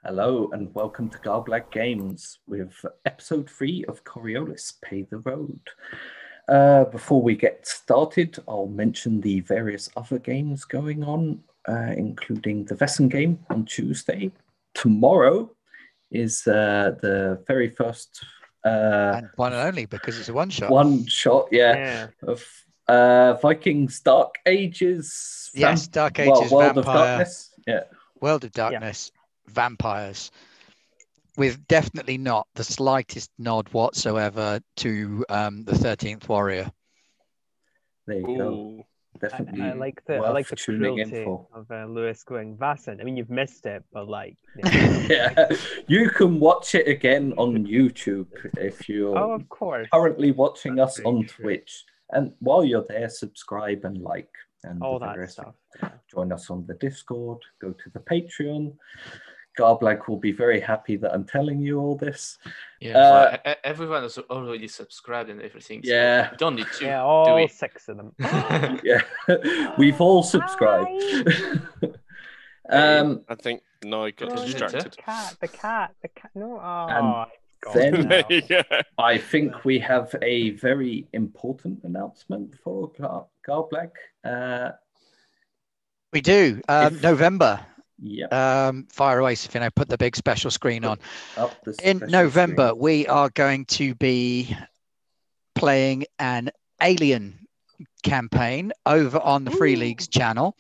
Hello and welcome to Garblag Games with episode 3 of Coriolis, Pay the Road. Before we get started, I'll mention the various other games going on, including the Vessen game on Tuesday. Tomorrow is the very first And one and only because it's a one shot. one shot, of Vikings Dark Ages. Yes, Dark Ages, World of Vampire, Darkness. Yeah. World of Darkness, Vampires, with definitely not the slightest nod whatsoever to the 13th Warrior. There you go. Definitely I like the tuning in cruelty for. of Lewis going Vassen. I mean, you've missed it, but Yeah, you can watch it again on YouTube if you're of course currently watching us on true. Twitch. And while you're there, subscribe and like and all that stuff. Yeah. Join us on the Discord. Go to the Patreon. Garblag will be very happy that I'm telling you all this. Yeah, everyone is already subscribed and everything. So yeah, you don't need to. Yeah, all 6 of them. Yeah, we've all subscribed. I think I got distracted. The cat. No, and then I think we have a very important announcement for Garblag. We do. November. Yeah. Fire away, Safino. Put the big special screen on. In November, we are going to be playing an Alien campaign over on the Free Leagues channel.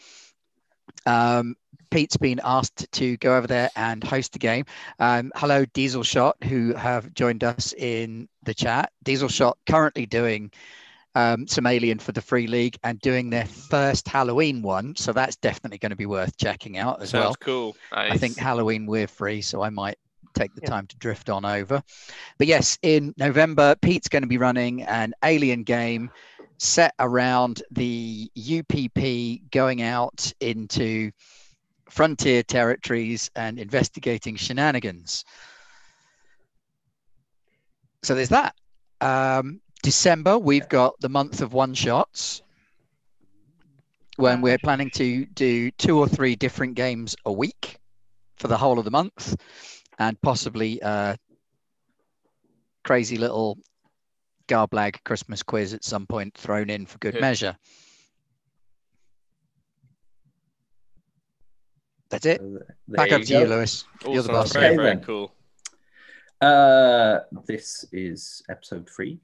Pete's been asked to go over there and host a game. Hello, Diesel Shot, who have joined us in the chat. Diesel Shot currently doing some Alien for the Free League and doing their first Halloween one. So that's definitely going to be worth checking out as well. Sounds cool. Nice. I think Halloween we're free, so I might take the time to drift on over. But yes, in November, Pete's going to be running an Alien game set around the UPP going out into frontier territories and investigating shenanigans. So there's that. December, we've got the month of one-shots when we're planning to do 2 or 3 different games a week for the whole of the month and possibly a crazy little Garblag Christmas quiz at some point thrown in for good measure. That's it. Back up to you, Lewis. You're the boss. Very, very cool. This is episode 3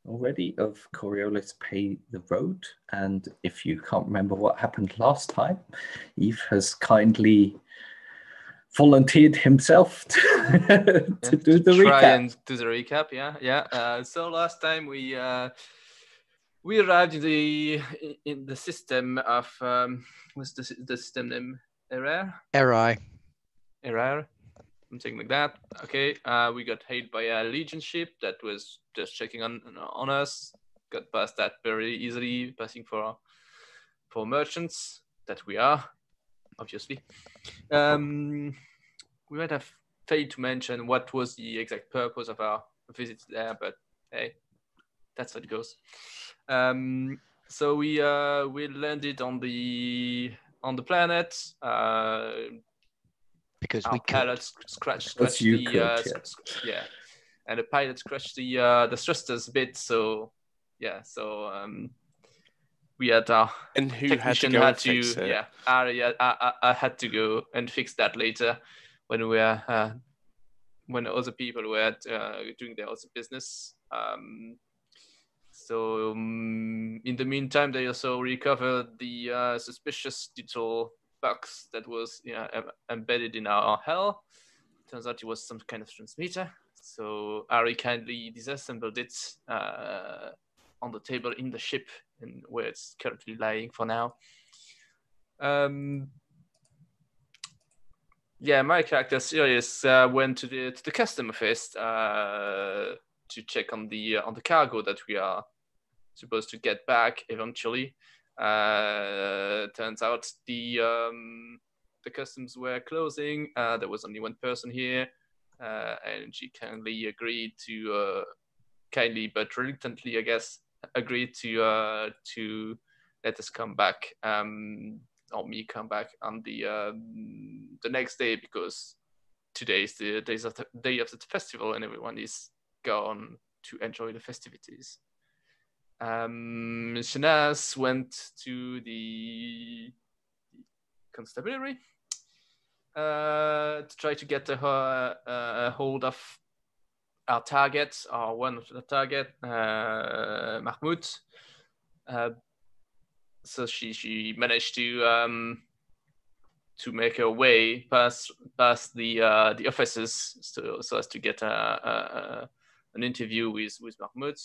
already of Coriolis Pay the Road. And if you can't remember what happened last time, Eve has kindly volunteered himself to do the recap. Try and do the recap, yeah. So last time we arrived in the system of what's the system name? Eri. Something like that. Okay. We got hailed by a Legion ship that was just checking on us. Got past that very easily, passing for merchants that we are, obviously. We might have failed to mention what was the exact purpose of our visit there, but hey, that's how it goes. So we landed on the planet. Because our we pilot scratched and the pilot scratched the thrusters a bit. So we had our and who technician had to fix it? I had to go and fix that later when we were when other people were doing their other business. So in the meantime, they also recovered the suspicious digital box that was embedded in our hull. Turns out it was some kind of transmitter. So Ari kindly disassembled it on the table in the ship, and where it's currently lying for now. My character Sirius went to the custom office to check on the cargo that we are supposed to get back eventually. Turns out the customs were closing. There was only one person here, and she kindly agreed to kindly but reluctantly, I guess, agreed to let us come back. or me come back on the next day, because today is the day of the festival and everyone is gone to enjoy the festivities. Shanaz went to the constabulary to try to get a hold of our target, or one of the target, Mahmoud. So she managed to make her way past the officers, so as to get an interview with Mahmoud,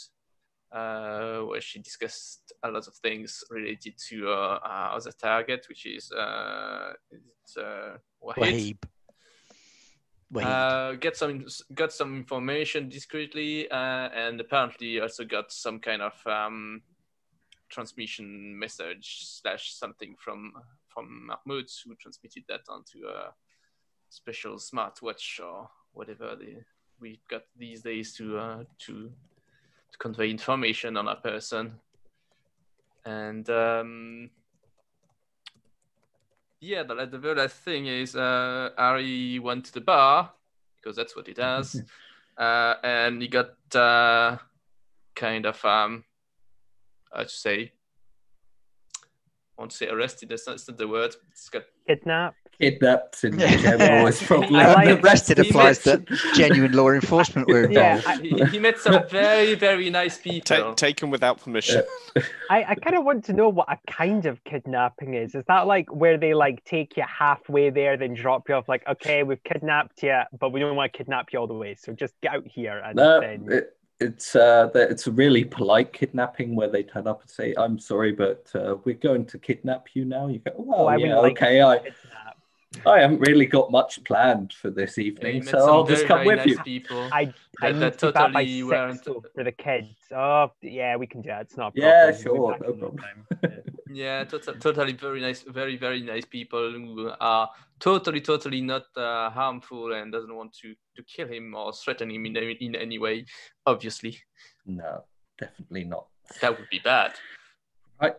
where she discussed a lot of things related to our other target, which is Wahid. Got some information discreetly, and apparently also got some kind of transmission message / something from Mahmoud, who transmitted that onto a special smartwatch or whatever we've got these days to convey information on a person. And the very last thing is Ari went to the bar, because that's what it does, and he got kind of how to say. I want to say arrested. That's not the word. It's got kidnapped in general is probably arrested applies to genuine law enforcement were involved. He met some very, very nice people. Taken without permission. I kind of want to know what a kind of kidnapping is. Is that like where they like take you halfway there, then drop you off? Like, okay, we've kidnapped you, but we don't want to kidnap you all the way, so just get out here. And then... It's a really polite kidnapping where they turn up and say, "I'm sorry, but we're going to kidnap you now." You go, "Oh, yeah, okay. I haven't really got much planned for this evening, so I'll just come with you." People. I need to totally weren't for the kids. Oh, yeah, we can do that. It's not a problem. Yeah, sure, no problem. Yeah, totally very nice, very, very nice people who are totally not harmful and doesn't want to kill him or threaten him in any way, obviously. No, definitely not. That would be bad. Right,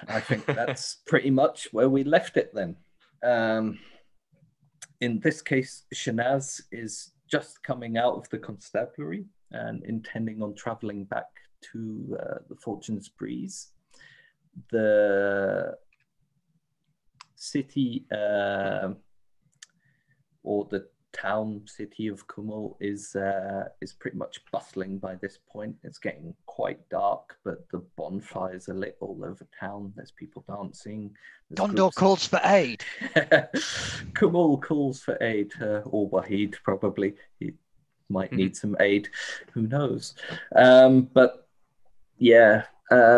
I think that's pretty much where we left it then. In this case, Shanaz is just coming out of the constabulary and intending on traveling back to the Fortune's Breeze. The city or the city of Kumul is pretty much bustling by this point. It's getting quite dark, but the bonfires are lit all over town. There's people dancing. Gondor calls for aid. Kumul calls for aid, or Wahid probably. He might need some aid. Who knows? But yeah,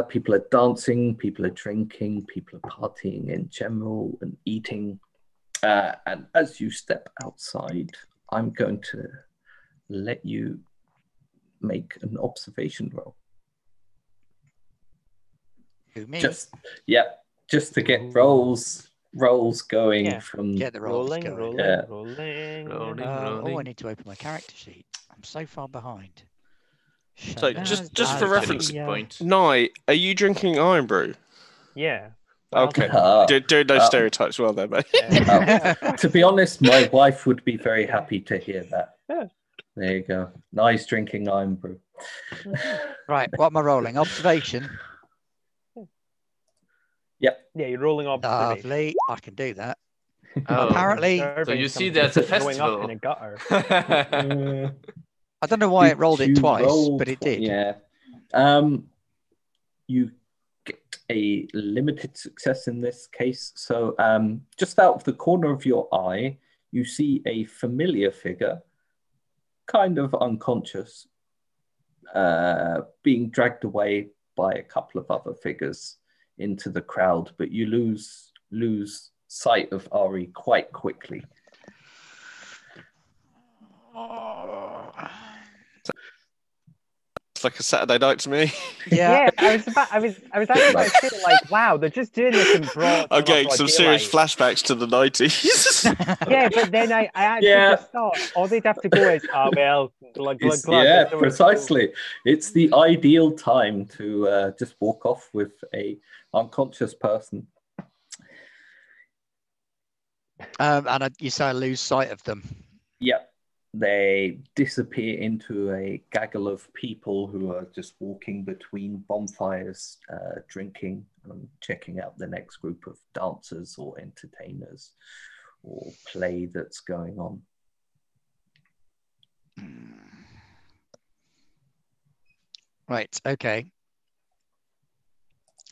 people are dancing, people are drinking, people are partying in general and eating. And as you step outside, I'm going to let you make an observation roll. Who, me? Just to get rolls going from get the rolls going. Rolling. Oh, I need to open my character sheet. I'm so far behind. So just for reference, point. Nye, are you drinking Iron Brew? Yeah. Okay. Doing those stereotypes well there, mate. To be honest, my wife would be very happy to hear that. There you go. Nice drinking Iron Brew. Right, what am I rolling? Observation. Yep. Yeah, you're rolling observation. Lovely. I can do that. Oh, apparently, so you see there's a festival. Going up in a gutter. I don't know why it rolled it twice, but it did. Yeah. You get a limited success in this case. So just out of the corner of your eye, you see a familiar figure, kind of unconscious, being dragged away by a couple of other figures into the crowd, but you lose sight of Ari quite quickly. It's like a Saturday night to me. Yeah, I was actually about to say, like, wow, they're just doing this in broad. I'm getting some serious flashbacks to the 90s. Yeah, but then I actually just thought all they'd have to go is, glug. Yeah, precisely. It's the ideal time to just walk off with a unconscious person. And you say I lose sight of them. Yep. They disappear into a gaggle of people who are just walking between bonfires, drinking and checking out the next group of dancers or entertainers or play that's going on. Right, okay.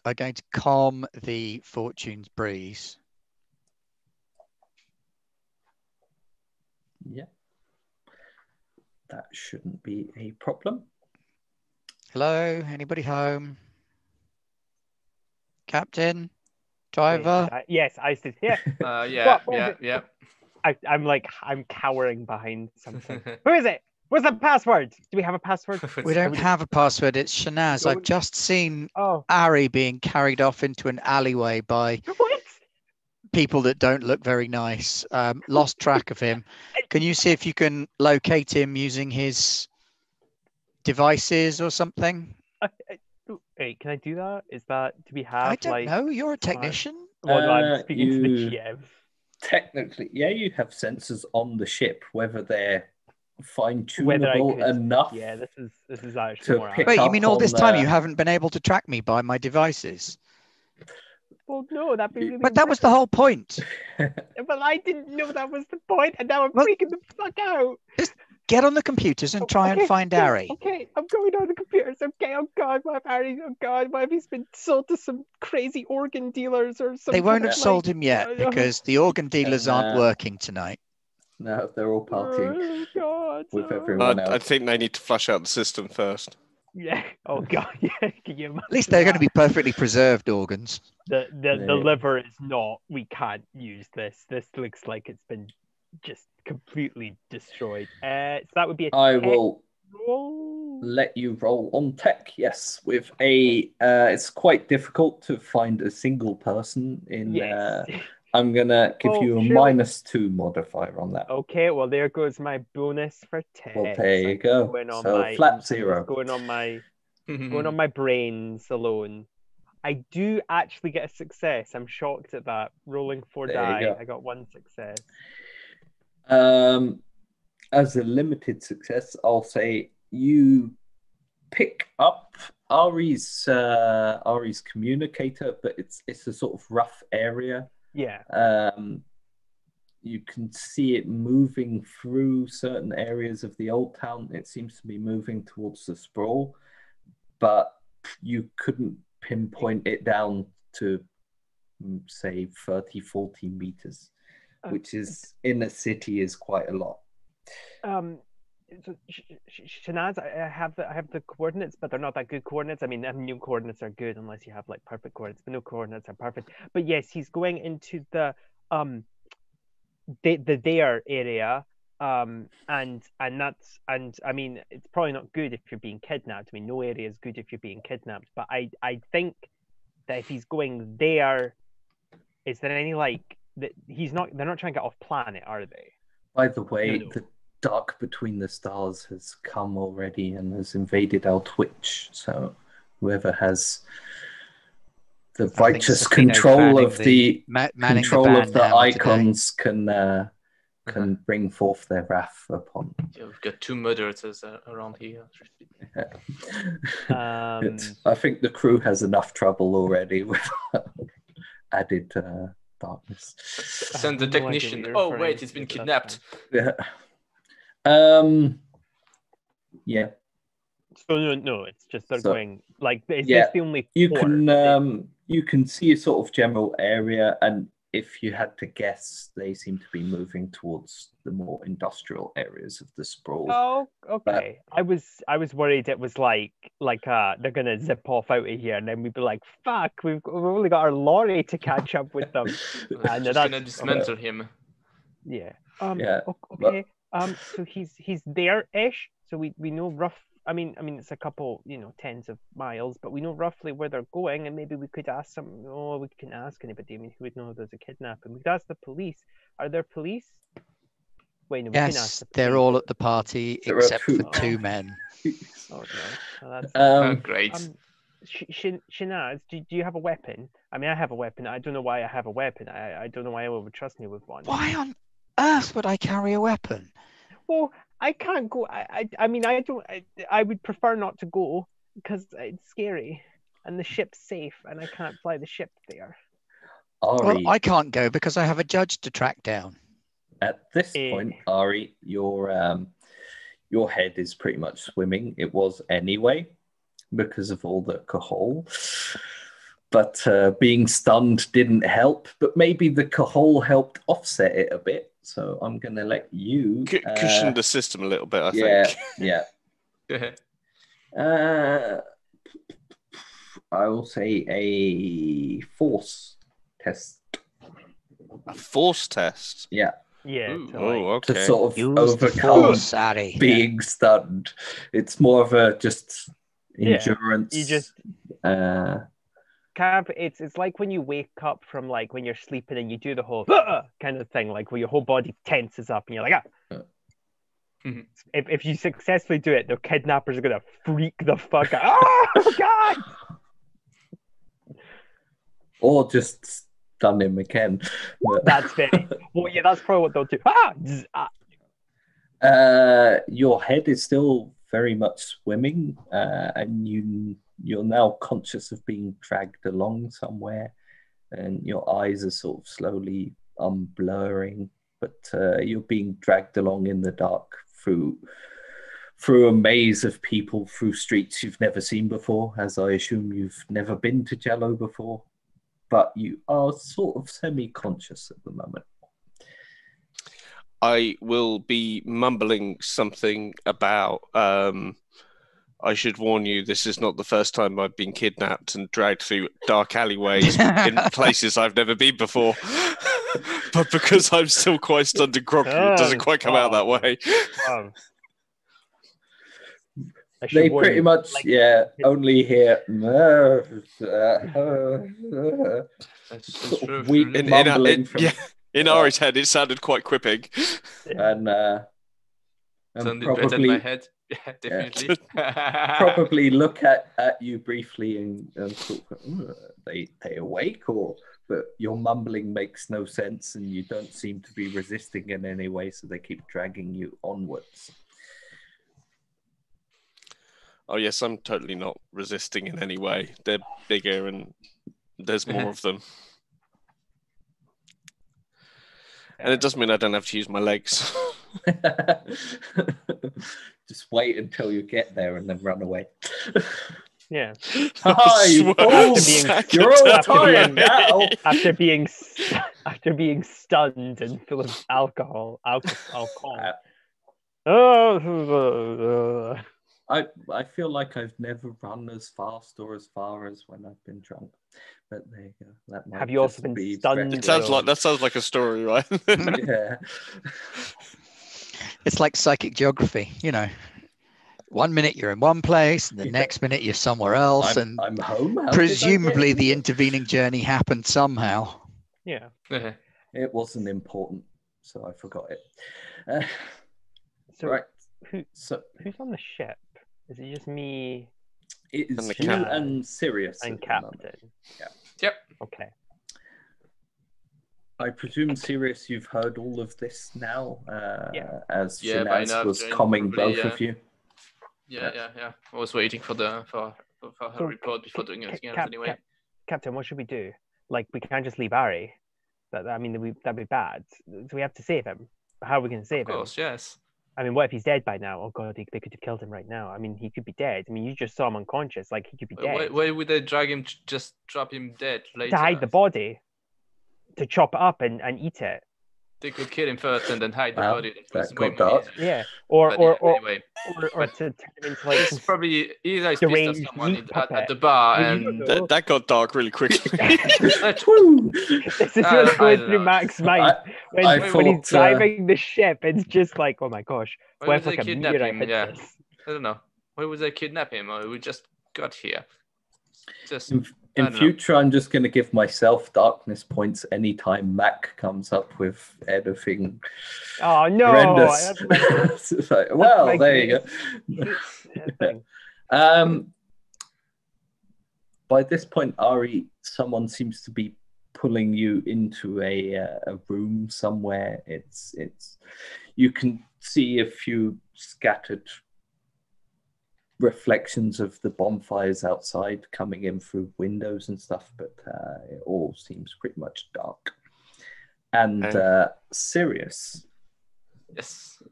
I'm going to calm the Fortune's breeze. Yeah. That shouldn't be a problem. Hello, anybody home? Captain? Driver? Yes, I said, yeah. Yeah. I'm cowering behind something. Who is it? What's the password? Do we have a password? We don't have a password. It's Shanaz. I've just seen Ari being carried off into an alleyway by people that don't look very nice. Lost track of him. Can you see if you can locate him using his devices or something? Wait, can I do that? Is that, do we have I don't know. You're a technician. Well, no, I'm speaking to the GM. Technically, yeah, you have sensors on the ship. Whether they're fine-tunable enough. Yeah, this is actually more. Wait, you mean all this time you haven't been able to track me by my devices? Well, no, that'd be really But that was the whole point. But I didn't know that was the point, and now I'm freaking the fuck out. Just get on the computers and try and find Ari. Okay, I'm going on the computers. Okay, oh God, what if Ari? Oh God, what if he's been sold to some crazy organ dealers or something? They won't have sold him yet because the organ dealers aren't working tonight. No, they're all partying with everyone else. I think they need to flush out the system first. Yeah. Oh God. Yeah. Can you imagine? At least they're going to be perfectly preserved organs. The liver is not. We can't use this. This looks like it's been just completely destroyed. So that would be a I will let you roll on tech. Yes, with a. It's quite difficult to find a single person in. Yes. I'm gonna give you a -2 modifier on that. Okay, well there goes my bonus for tech. Well, there you go. So flat 0. Going on my brains alone. I do actually get a success. I'm shocked at that. Rolling 4 die, I got 1 success. As a limited success, I'll say you pick up Ari's communicator, but it's a sort of rough area. Yeah. You can see it moving through certain areas of the old town. It seems to be moving towards the sprawl, but you couldn't pinpoint it down to, say, 30, 40 meters, which is in a city is quite a lot. So, Shanaz, I have the coordinates, but they're not that good coordinates. I mean, new coordinates are good unless you have like perfect coordinates, but no coordinates are perfect. But yes, he's going into the there area, and I mean, it's probably not good if you're being kidnapped. I mean, no area is good if you're being kidnapped. But I think that if he's going there, is there any like that they're not trying to get off planet, are they? By the way, the dark between the stars has come already and has invaded our Twitch. So whoever has the righteous control of the icons can bring forth their wrath upon. Yeah, we've got 2 moderators around here. I think the crew has enough trouble already with added darkness. Send the technician. Oh wait, he's been kidnapped. Yeah. Yeah. So no, it's just they're going like. Is this the only? You can see a sort of general area, and if you had to guess, they seem to be moving towards the more industrial areas of the sprawl. Oh, okay. I was worried it was like they're gonna zip off out of here, and then we'd be like, "Fuck, we've only got our lorry to catch up with them." And just gonna dismantle him. Yeah. Okay. So he's there-ish. So we know rough. I mean it's a couple, tens of miles, but we know roughly where they're going, and maybe we could ask some. Oh, we can ask anybody. I mean, who would know if there's a kidnapping? We could ask the police. Are there police? Wait, no. We can ask the police. They're all at the party except for 2 men. Oh no, that's great. Shinaz, do you have a weapon? I mean, I have a weapon. I don't know why I have a weapon. I don't know why anyone would trust me with one. Why on earth would I carry a weapon? Well, I can't go. I mean, I don't. I would prefer not to go because it's scary, and the ship's safe, and I can't fly the ship there. Well, Ari, I can't go because I have a judge to track down. at this point, Ari, your head is pretty much swimming. It was anyway because of all the alcohol. But being stunned didn't help. But maybe the alcohol helped offset it a bit. So I'm going to let you Cushion the system a little bit, I think. Yeah. I will say a force test. A force test? Yeah. Yeah. Ooh. Oh, okay. To sort of Use the overcome force, Ari. being stunned. It's more of a just Yeah, endurance. you just- Cav, it's like when you wake up from like when you're sleeping and you do the whole kind of thing, like where your whole body tenses up and you're like, Mhm. If you successfully do it, the kidnappers are gonna freak the fuck out. Oh God! or just stun him again. But- That's very well. Yeah, that's probably what they'll do. Your head is still very much swimming, and you're now conscious of being dragged along somewhere, and your eyes are sort of slowly blurring, but you're being dragged along in the dark through a maze of people, through streets you've never seen before, as I assume you've never been to Jello before, but you are sort of semi-conscious at the moment. I will be mumbling something about, I should warn you, this is not the first time I've been kidnapped and dragged through dark alleyways in places I've never been before. But because I'm still quite stunned and groggy, it doesn't quite come out that way. They pretty much, only hear That's weak true. mumbling from In Ari's head, it sounded quite quipping. and Sounded better in my head. Yeah, definitely. probably look at you briefly and sort of, they awake, or but your mumbling makes no sense and you don't seem to be resisting in any way, so they keep dragging you onwards. Oh yes, I'm totally not resisting in any way. They're bigger and there's more of them. And it doesn't mean I don't have to use my legs. Just wait until you get there and then run away. Yeah. Hi, you fools! You're all tired now. After being stunned and full of alcohol. I feel like I've never run as fast or as far as when I've been drunk. But there you go. That might Have you also just been be stunned? That sounds like a story, right? Yeah. It's like psychic geography, you know. 1 minute you're in one place, and the next minute you're somewhere else, I'm home. How did I get presumably the here? intervening journey happened somehow. Yeah. It wasn't important, so I forgot it. So, Right. who's on the ship? Is it just me It And is the you captain. and Sirius. and at the moment. Captain? Yep. Okay. I presume, Sirius, you've heard all of this now, as Yeah, by Shinaz now, was Jane, calming probably, both of you. Yeah. I was waiting for her So, report before doing anything else anyway. Captain, what should we do? Like, we can't just leave Ari. That'd be bad. So we have to save him. How are we going to save Of course, him? yes. I mean, what if he's dead by now? Oh God, they could have killed him right now. I mean, he could be dead. I mean, you just saw him unconscious. Like, he could be dead. Why would they drag him? Just drop him dead later. To hide the body, to chop it up and eat it. They could kill him first and then hide the Wow, body. that got dark. Yeah, But anyway, or to turn him into like it's probably either pissed off deranged someone meat at puppet. the bar Well, you and don't know. That got dark really quickly. Woo! This is I what's going don't through know. Mac's mind when I he's thought, driving the ship. It's just like, oh my gosh, why what would if they like a kidnap meteorite him? hit Yeah, this? I don't know. Why would they kidnap him? Or we just got here. Just In I don't know. future, I'm just going to give myself darkness points anytime Mac comes up with anything Oh no! horrendous. That's It's like, well, my there you greatest go. thing. by this point, Ari, someone seems to be pulling you into a room somewhere. It's you can see a few scattered reflections of the bonfires outside coming in through windows and stuff, but it all seems pretty much dark. And Sirius, Yes.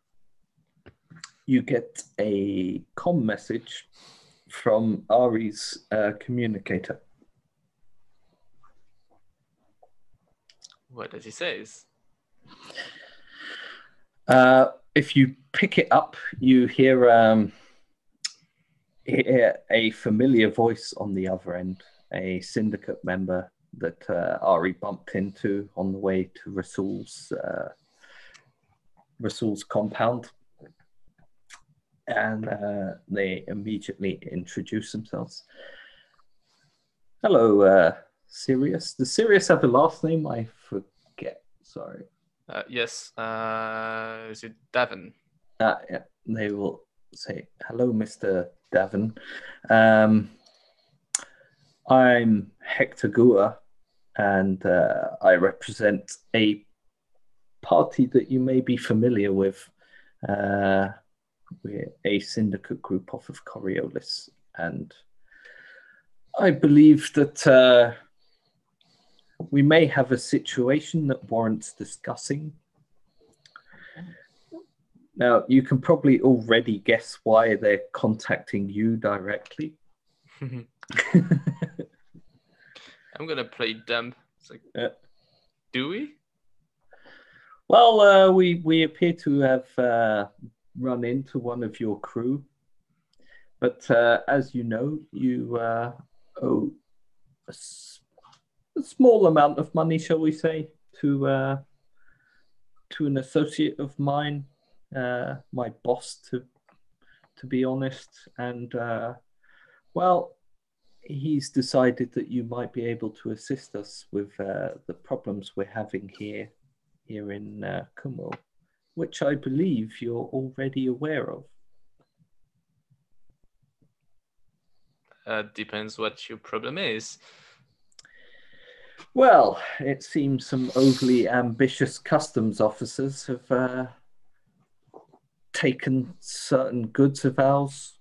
you get a comm message from Ari's communicator. What does he say? If you pick it up, you hear a familiar voice on the other end, a syndicate member that Ari bumped into on the way to Rasul's compound. And they immediately introduce themselves. Hello, Sirius. Does Sirius have a last name? I forget. Sorry. Yes. Is it Davin? Yeah. They will say, hello, Mr. Davin. I'm Hector Gua, and I represent a party that you may be familiar with. We're a syndicate group off of Coriolis, and I believe that we may have a situation that warrants discussing. Now, you can probably already guess why they're contacting you directly. I'm gonna play dumb. It's like, do we? Well, we appear to have run into one of your crew, but as you know, you owe a small amount of money, shall we say, to an associate of mine, my boss, to be honest, and well, he's decided that you might be able to assist us with the problems we're having here in Kumul, which I believe you're already aware of. Depends what your problem is. Well, it seems some overly ambitious customs officers have taken certain goods of ours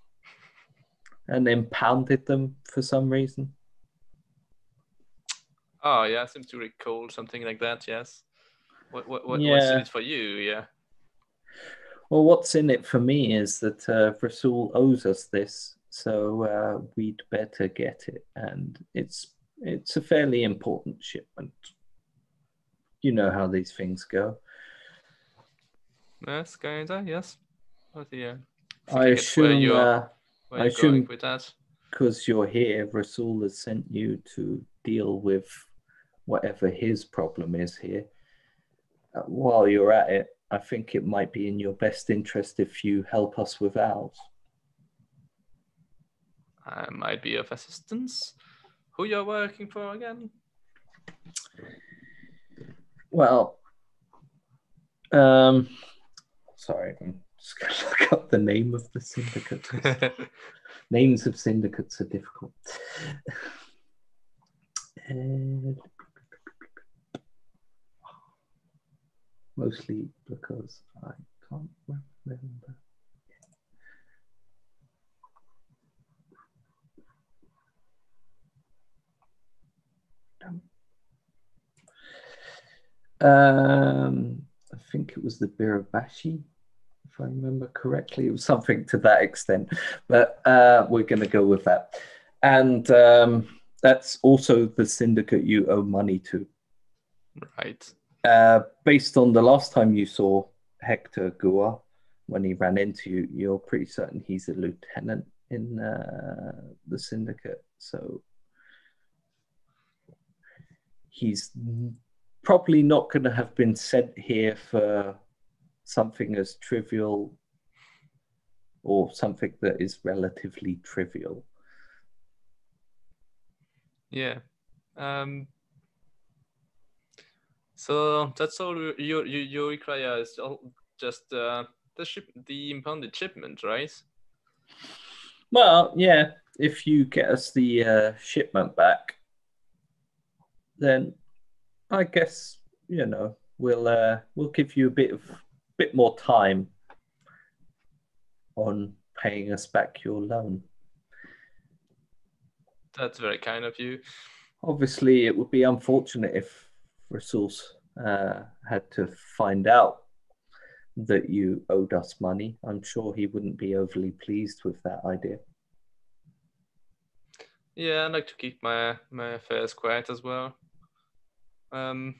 and impounded them for some reason. Oh yeah, I seem to recall something like that. Yes. What's Yeah. in it for you? Yeah. Well, what's in it for me is that Rasul owes us this, so we'd better get it, and it's a fairly important shipment. You know how these things go. Yes, kinda. Yes. But yeah. I assume where you're going with that. Because you're here, Rasul has sent you to deal with whatever his problem is here. While you're at it, I think it might be in your best interest if you help us with ours. I might be of assistance. Who you're working for again? Well, sorry, I'm just going to look up the name of the syndicate. Names of syndicates are difficult. Mostly because I can't remember. I think it was the Birabashi, if I remember correctly. It was something to that extent, but we're going to go with that. And that's also the syndicate you owe money to. Right. Based on the last time you saw Hector Gua, when he ran into you, you're pretty certain he's a lieutenant in the syndicate. So he's probably not going to have been sent here for something as trivial or something that is relatively trivial. Yeah. So that's all you require is just the impounded shipment, right? Well, yeah, if you get us the shipment back, then I guess we'll give you a bit more time on paying us back your loan. That's very kind of you. Obviously, it would be unfortunate if Resource had to find out that you owed us money. I'm sure he wouldn't be overly pleased with that idea. Yeah, I'd like to keep my affairs quiet as well. And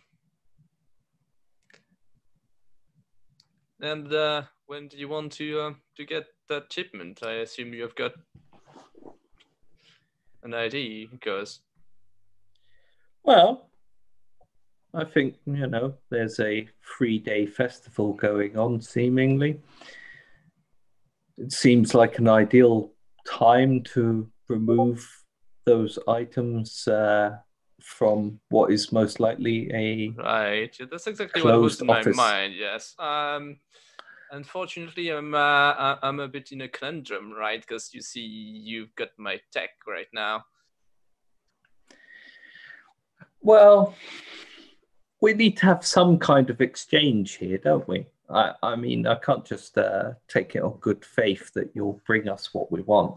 when do you want to get that shipment? I assume you've got an idea, because Well, I think, there's a 3-day festival going on, seemingly. It seems like an ideal time to remove those items from what is most likely a right. Yeah, that's exactly what was closed in office. my mind. Yes. Unfortunately, I'm a bit in a conundrum, right? Because you see, you've got my tech right now. Well, we need to have some kind of exchange here, don't we? I mean, I can't just take it on good faith that you'll bring us what we want.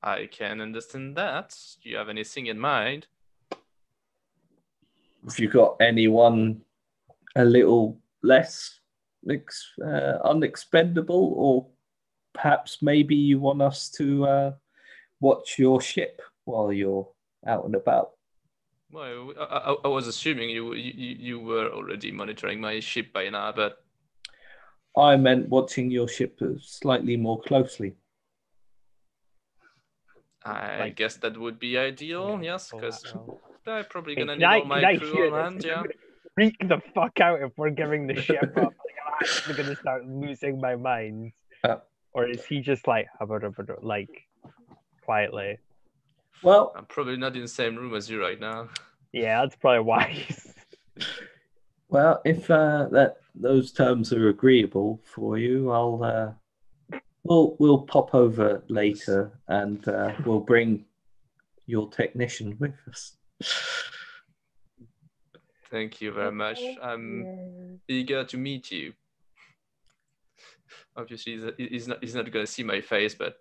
I can understand that. Do you have anything in mind? If you got anyone a little less unexpendable, or perhaps maybe you want us to watch your ship while you're out and about. Well, I was assuming you were already monitoring my ship by now, but I meant watching your ship slightly more closely. I guess that would be ideal, yes, because they're probably Hey, gonna need all my crew hear on this? hand, I'm yeah. gonna freak the fuck out if we're giving the ship up. Like, I'm actually gonna start losing my mind. Or is he just like quietly? Well, I'm probably not in the same room as you right now. Yeah, that's probably wise. Well, if those terms are agreeable for you, we'll pop over later and we'll bring your technician with us. Thank you very much. I'm eager to meet you. Obviously, he's not going to see my face, but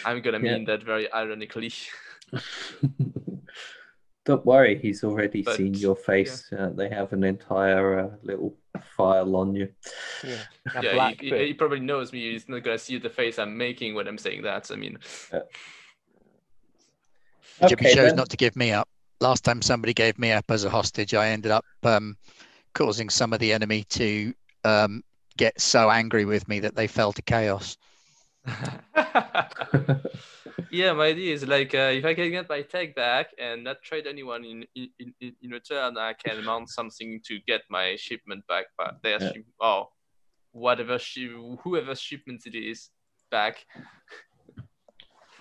I'm going to mean that very ironically. Don't worry, he's already seen your face. Yeah. They have an entire little file on you. Yeah, he probably knows me. He's not going to see the face I'm making when I'm saying that. I mean, Jimmy chose not to give me up. Last time somebody gave me up as a hostage, I ended up causing some of the enemy to get so angry with me that they fell to chaos. Yeah, my idea is like if I can get my tech back and not trade anyone in return, I can mount something to get my shipment back. But whoever shipment it is back.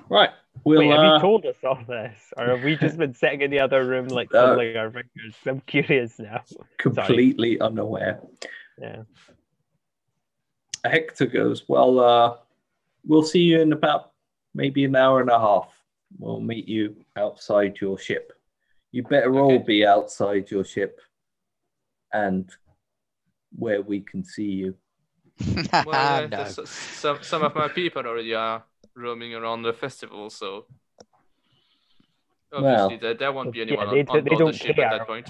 Right. Wait, have you told us all this, or have we just been sitting in the other room like twiddling our fingers? I'm curious now. Completely unaware. Yeah. Hector goes, well, we'll see you in about maybe an hour and a half. We'll meet you outside your ship. You better all be outside your ship and where we can see you. Well, No. Some of my people already are roaming around the festival, so obviously there won't be anyone on board the ship at that point.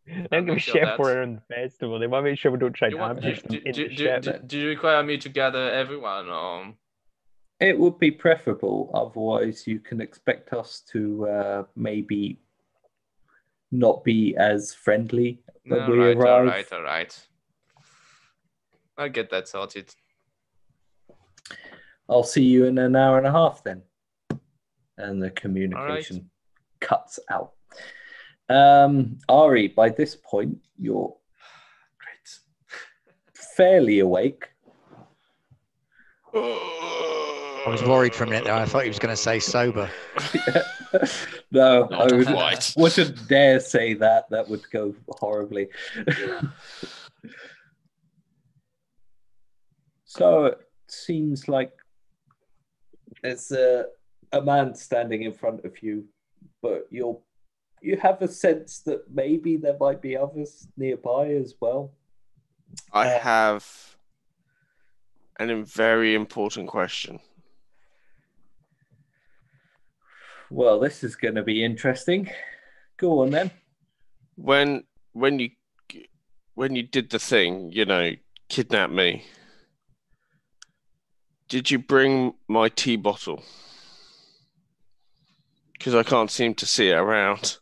They don't give a shit if we're in the festival. They want to make sure we don't try to ambush them in the ship. Do you require me to gather everyone? Or? It would be preferable. Otherwise, you can expect us to maybe not be as friendly when we arrive. All right. I'll get that sorted. I'll see you in an hour and a half then. And the communication cuts out. Ari, by this point, you're fairly awake. I was worried for a minute there. I thought he was going to say sober. No, I wouldn't dare say that. That would go horribly. So it seems like there's a man standing in front of you, but you have a sense that maybe there might be others nearby as well. I have a very important question. Well, this is going to be interesting. Go on then. When you did the thing, kidnap me, did you bring my tea bottle? Because I can't seem to see it around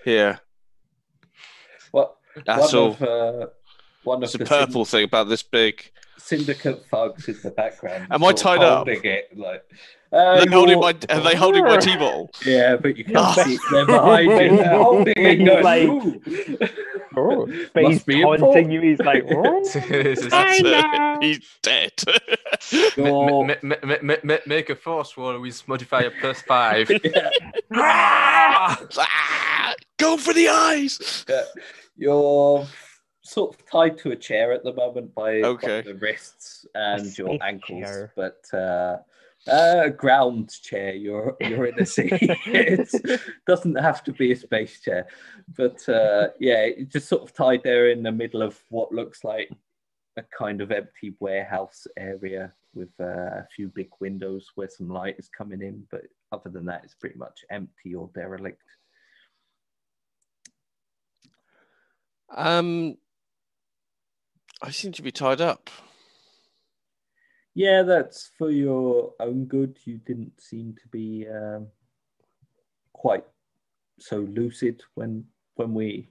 here. What? That's all. One it's of a the purple thing about this big. Syndicate thugs in the background. Am I tied up? It, like, are they holding my tea bottle? Yeah, but you can't see them behind you. They're holding it. Going, like, but he's taunting you. He's like, he's dead. Make a force roll with modifier +5. Go for the eyes. You're sort of tied to a chair at the moment by the wrists and your ankles, chair. but ground chair. You're in a sea. It doesn't have to be a space chair, but it's just sort of tied there in the middle of what looks like a kind of empty warehouse area with a few big windows where some light is coming in, but other than that, it's pretty much empty or derelict. I seem to be tied up. Yeah, that's for your own good. You didn't seem to be quite so lucid when we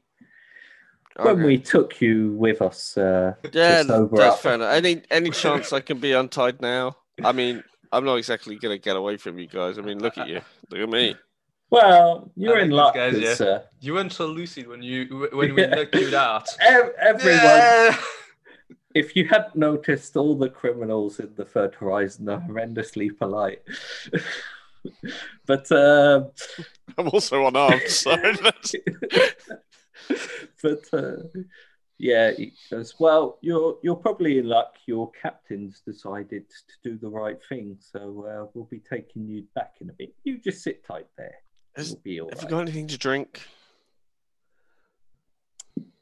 took you with us. That's fair enough. Any chance I can be untied now? I mean, I'm not exactly going to get away from you guys. I mean, look at you. Look at me. Well, you're in luck. Guys, you weren't so lucid when we knocked you out. Everyone. If you hadn't noticed, all the criminals in the Third Horizon are horrendously polite. But I'm also unarmed, so that's... But he goes, well, you're probably in luck. Your captain's decided to do the right thing, so we'll be taking you back in a bit. You just sit tight there. You'll be all right. Have you got anything to drink?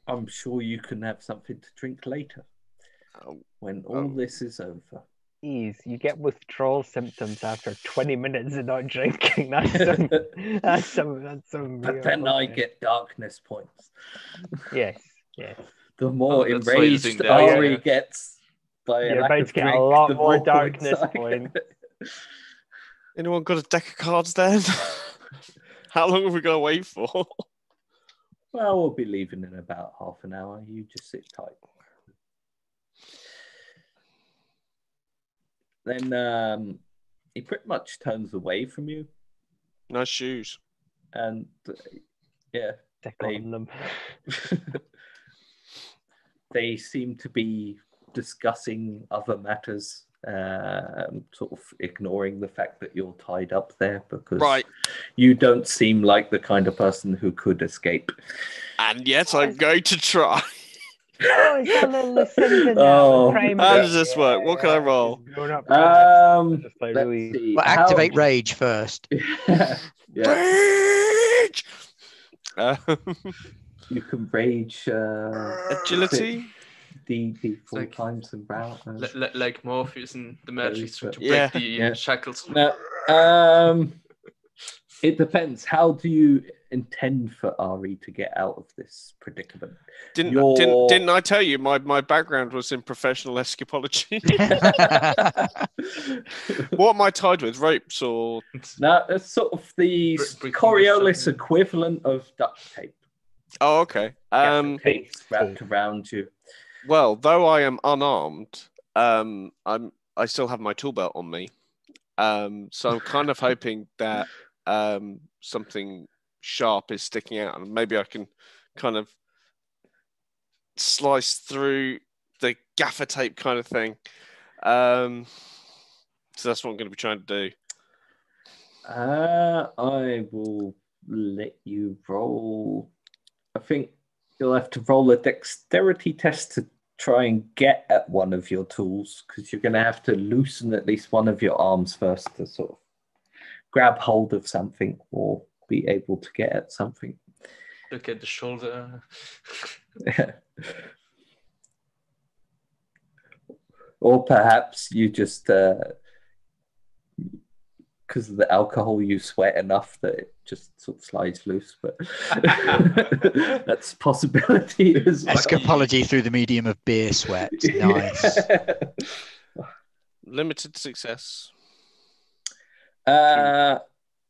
I'm sure you can have something to drink later. When all this is over. Jeez, you get withdrawal symptoms after 20 minutes of not drinking. That's some But then I get darkness points. Yes. The more enraged Ari gets by You're about to get a lot more darkness points. Anyone got a deck of cards then? How long have we got to wait for? Well, we'll be leaving in about half an hour. You just sit tight. Then he pretty much turns away from you. Nice shoes. And they seem to be discussing other matters, sort of ignoring the fact that you're tied up there because you don't seem like the kind of person who could escape. And yet I'm going to try. Oh, it's got a little Lucinda now. How does this work? What can I roll? Let's see. Activate rage first. Rage! You can rage. Agility? D 4 times and round. Like Morpheus and the Matrix to break the shackles. No, it depends. How do you intend for Ari to get out of this predicament? Didn't I tell you my background was in professional escapology? What am I tied with? Ropes or? No, it's sort of the Coriolis equivalent of duct tape. Oh, okay. Tape's wrapped around you. Well, though I am unarmed, I still have my tool belt on me. So I'm kind of hoping that something sharp is sticking out, and maybe I can kind of slice through the gaffer tape kind of thing. So that's what I'm going to be trying to do. I will let you roll. I think you'll have to roll a dexterity test to try and get at one of your tools, because you're going to have to loosen at least one of your arms first to sort of grab hold of something or be able to get at something. Look at the shoulder. Or perhaps you just, because of the alcohol, you sweat enough that it just sort of slides loose. But that's a possibility as well. Escapology through the medium of beer sweat. Nice. Limited success.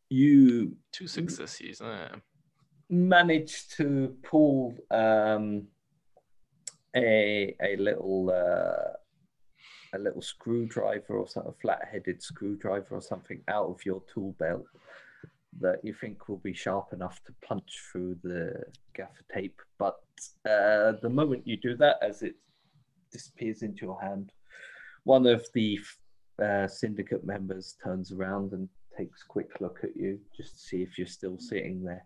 You 2 successes. managed to pull a little screwdriver or sort of flat-headed screwdriver or something out of your tool belt that you think will be sharp enough to punch through the gaffer tape. But the moment you do that, as it disappears into your hand, one of the syndicate members turns around and takes a quick look at you just to see if you're still sitting there.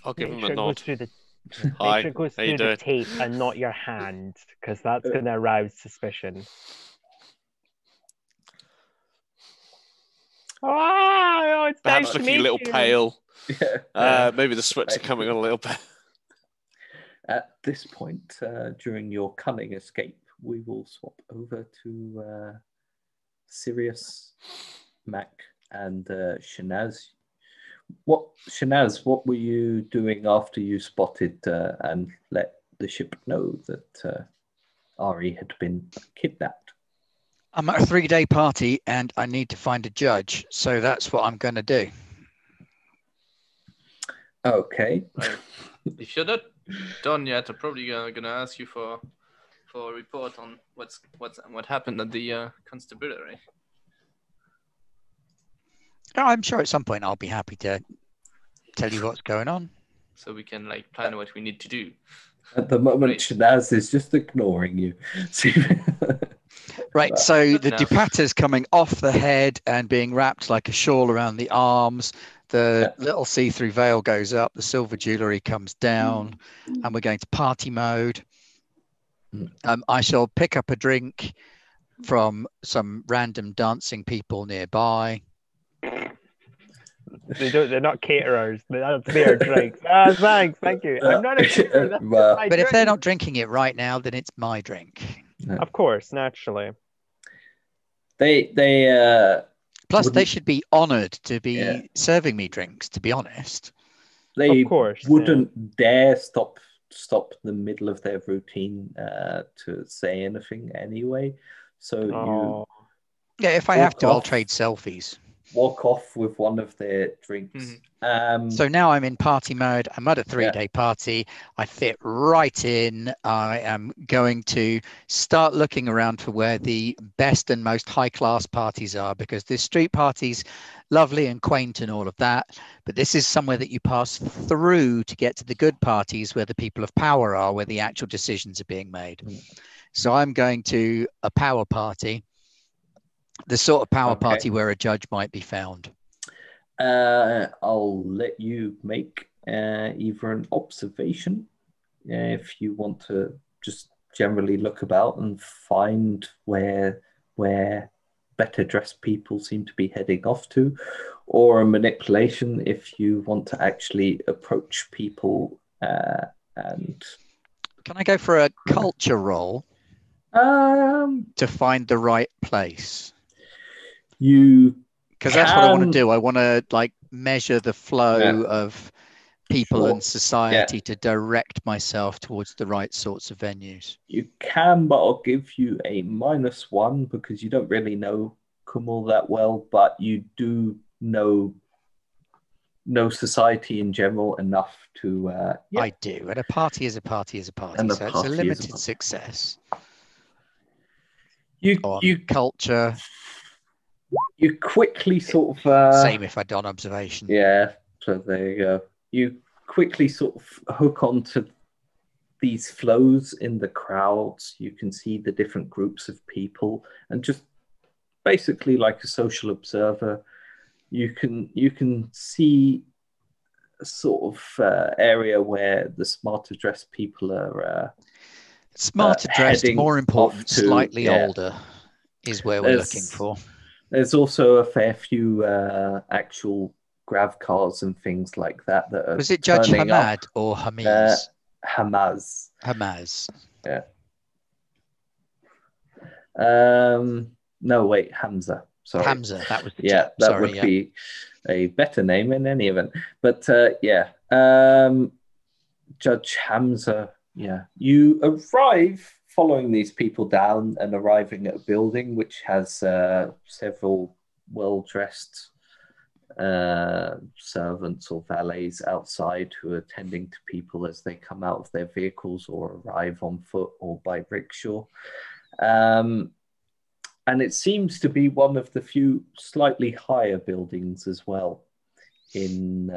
I'll give Make him sure a it nod. goes through the Hi, make sure it goes how you through the doing? tape and not your hand, because that's going to arouse suspicion. Oh, it's Perhaps nice to looking a meet little you. pale. Yeah. Maybe the sweats are coming on a little bit. At this point, during your cunning escape, we will swap over to Sirius, Mac, and Shanaz. Shanaz, what were you doing after you spotted and let the ship know that Ari had been kidnapped? I'm at a 3-day party and I need to find a judge, so that's what I'm going to do. Okay. Right. If you're not done yet, I'm probably gonna ask you for a report on what happened at the constabulary. Oh, I'm sure at some point I'll be happy to tell you what's going on. So we can plan what we need to do. At the moment, Right. Shanaz is just ignoring you. Right, so the No. dupatta's coming off the head and being wrapped like a shawl around the arms. The little see-through veil goes up, the silver jewellery comes down, and we're going to party mode. I shall pick up a drink from some random dancing people nearby. They're not caterers. That's their drinks. Thanks, thank you. I'm not a caterer. That's just my But if they're drink. not drinking it right now, then it's my drink. Of course, naturally. They Plus, they wouldn't- should be honoured to be Yeah. serving me drinks, to be honest. they Of course, wouldn't dare stop the middle of their routine to say anything anyway. So you Yeah, if I have to, I'll off. trade selfies. walk off with one of their drinks. So now I'm in party mode. I'm at a 3-day party. I fit right in. I am going to start looking around for where the best and most high-class parties are, because this street party's lovely and quaint and all of that, but this is somewhere that you pass through to get to the good parties where the people of power are, where the actual decisions are being made. So I'm going to a power party, the sort of power party where a judge might be found. I'll let you make either an observation if you want to just generally look about and find where better dressed people seem to be heading off to, or a manipulation if you want to actually approach people and... Can I go for a culture roll to find the right place? Because that's what I want to do. I want to measure the flow of people and society to direct myself towards the right sorts of venues. You can, but I'll give you a -1 because you don't really know Kumal that well, but you do know society in general enough to... I do, and a party is a party is a party, And so it's a limited success. You culture. You quickly sort of... Same if I'd done observation. Yeah, so there you go. You quickly sort of hook onto these flows in the crowds. You can see the different groups of people, and just basically like a social observer, you can see a sort of area where the smarter dressed people are Smarter dressed, heading more off important, to- slightly yeah. older is where we're looking for. There's also a fair few actual grav cars and things like that are Was it Judge turning up. Hamad or Hamiz? Hamas. Hamaz. Yeah. No, wait, Hamza. Sorry. Hamza, that was the Yeah, chap. that Sorry, would yeah. be a better name in any event. But Judge Hamza, yeah. You arrive following these people down and arriving at a building which has several well-dressed servants or valets outside who are tending to people as they come out of their vehicles or arrive on foot or by rickshaw. And it seems to be one of the few slightly higher buildings as well in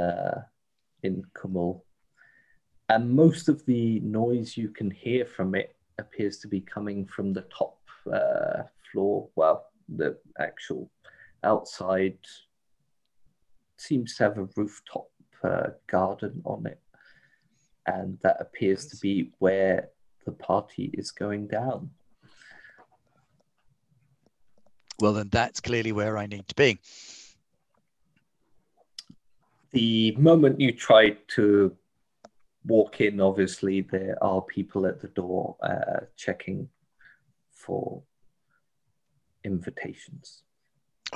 Kumul. And most of the noise you can hear from it appears to be coming from the top floor. Well, the actual outside seems to have a rooftop garden on it. And that appears to be where the party is going down. Well, then that's clearly where I need to be. The moment you try to walk in, obviously, there are people at the door checking for invitations.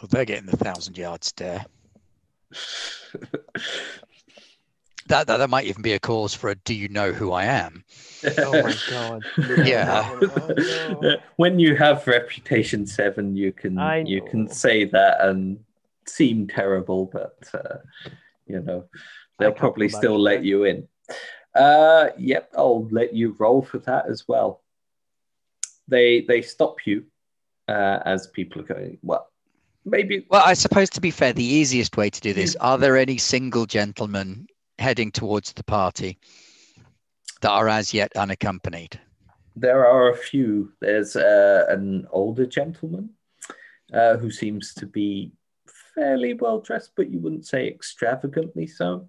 Oh, they're getting the 1,000-yard stare. That might even be a cause for a "Do you know who I am?" Oh my god. Yeah. Oh, no. When you have reputation 7, you can say that and seem terrible, but they'll probably still let you in. Yep, I'll let you roll for that as well. They stop you as people are going. Well, maybe. Well, I suppose, to be fair, the easiest way to do this: are there any single gentlemen heading towards the party that are as yet unaccompanied? There are a few. There's an older gentleman who seems to be fairly well dressed, but you wouldn't say extravagantly so.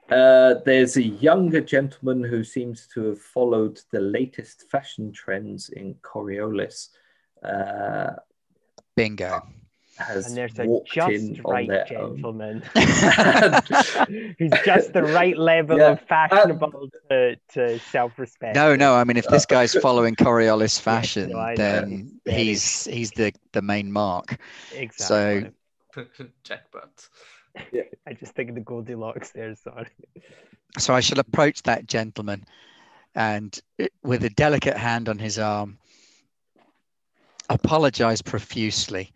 There's a younger gentleman who seems to have followed the latest fashion trends in Coriolis. Bingo. And there's a walked just in on right their gentleman who's just the right level of fashionable to self-respect. No. I mean, if this guy's following Coriolis fashion, then very... he's the main mark. Exactly. So jackpot. Yeah. I just think of the Goldilocks there. Sorry. So I shall approach that gentleman, and with a delicate hand on his arm, apologize profusely.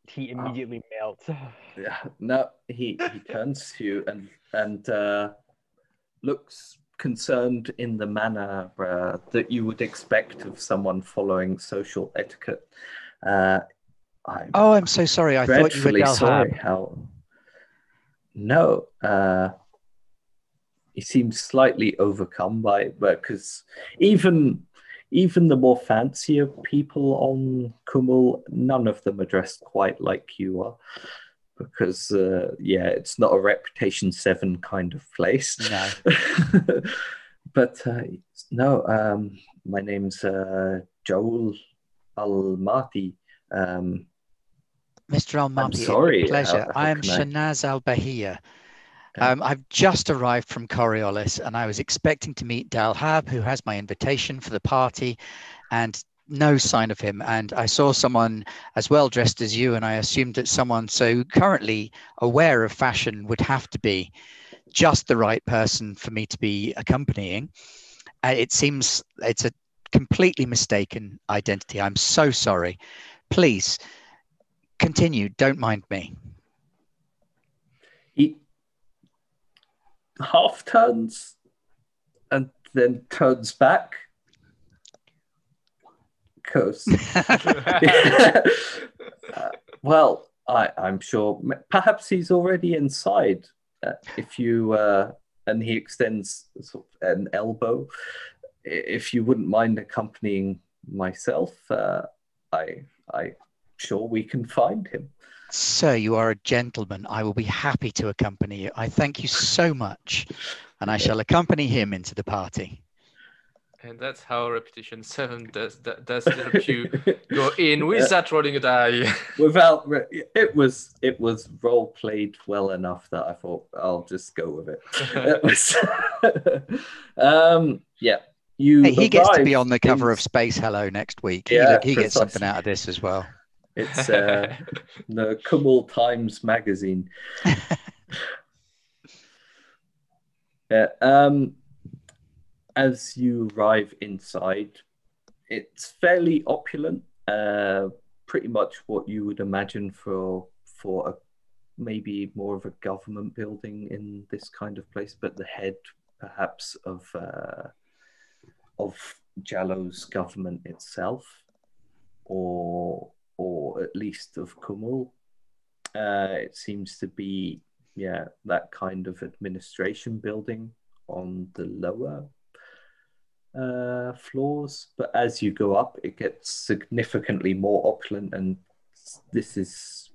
He immediately melts. Yeah, no, he turns to you and looks concerned in the manner that you would expect of someone following social etiquette. I'm so sorry. I thought you were dreadfully sorry. Dalhab. No, he seems slightly overcome by it, because even the more fancier people on Kumul, none of them are dressed quite like you are, because it's not a reputation 7 kind of place. No. But no, my name's Joel Almaty. Mr. Almaty, I'm sorry. pleasure. How I am can I- Shanaz Al-Bahia. I've just arrived from Coriolis, and I was expecting to meet Dalhab, who has my invitation for the party, and no sign of him. And I saw someone as well dressed as you, and I assumed that someone so currently aware of fashion would have to be just the right person for me to be accompanying. It seems it's a completely mistaken identity. I'm so sorry. Please continue. Don't mind me. He half turns and then turns back. Because, well, I'm sure perhaps he's already inside. If you and he extends sort of an elbow. If you wouldn't mind accompanying myself, I sure we can find him. Sir, you are a gentleman. I will be happy to accompany you. I thank you so much, and I shall accompany him into the party. And that's how repetition 7 does help you go in without rolling a die. It was role played well enough that I thought I'll just go with it. Yeah. He gets to be on the cover of Space Hello next week. Yeah, he gets something out of this as well. It's the Kumul Times magazine. Yeah. As you arrive inside, it's fairly opulent. Pretty much what you would imagine for maybe more of a government building in this kind of place, but the head perhaps of Jallo's government itself, or at least of Kumul. It seems to be that kind of administration building on the lower floors, but as you go up it gets significantly more opulent, and this is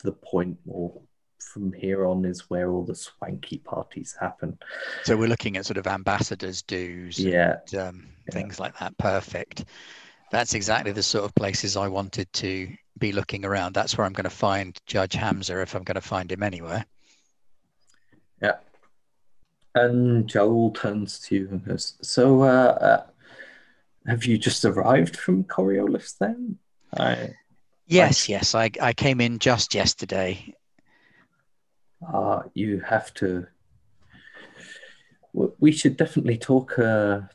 the point, or from here on is where all the swanky parties happen. So we're looking at sort of ambassadors' dues and things like that. Perfect. That's exactly the sort of places I wanted to be looking around. That's where I'm going to find Judge Hamza, if I'm going to find him anywhere. Yeah. And Joel turns to you and goes, so have you just arrived from Coriolis then? Yes. I came in just yesterday. You have to... We should definitely talk at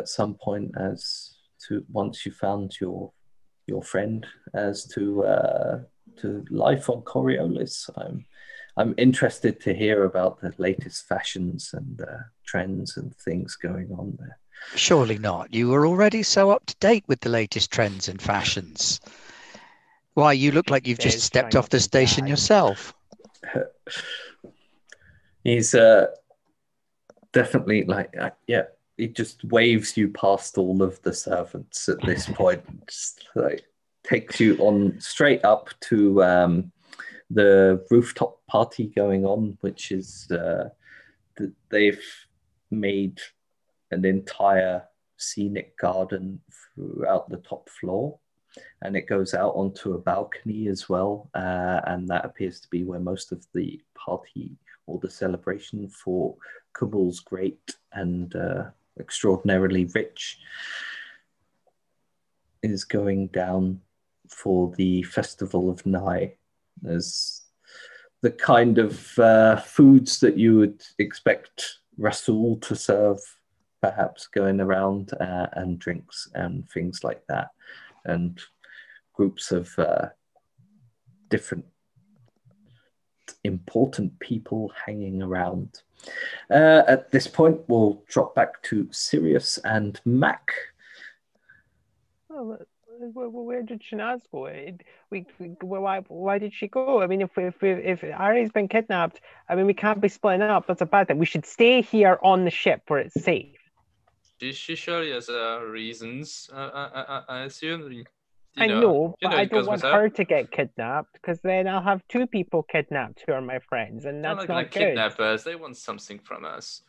some point as to, once you found your friend, as to life on Coriolis. I'm interested to hear about the latest fashions and trends and things going on there. Surely not. You were already so up to date with the latest trends and fashions. Why, you look like you've just stepped off the station yourself. He's definitely he just waves you past all of the servants at this point. Just takes you on straight up to the rooftop party going on, which is they've made an entire scenic garden throughout the top floor, and it goes out onto a balcony as well, and that appears to be where most of the party or the celebration for Kumul's great and extraordinarily rich is going down for the Festival of Nai. There's the kind of foods that you would expect Rasul to serve, perhaps, going around, and drinks and things like that, and groups of different important people hanging around. At this point, we'll drop back to Sirius and Mac. Oh, where did Shanaz go? Why did she go? I mean, if Ari's been kidnapped, I mean, we can't be splitting up. That's a bad thing. We should stay here on the ship where it's safe. She surely has reasons. I assume. I know, but I don't want her to get kidnapped, because then I'll have two people kidnapped who are my friends, and that's not good. Kidnappers, they want something from us.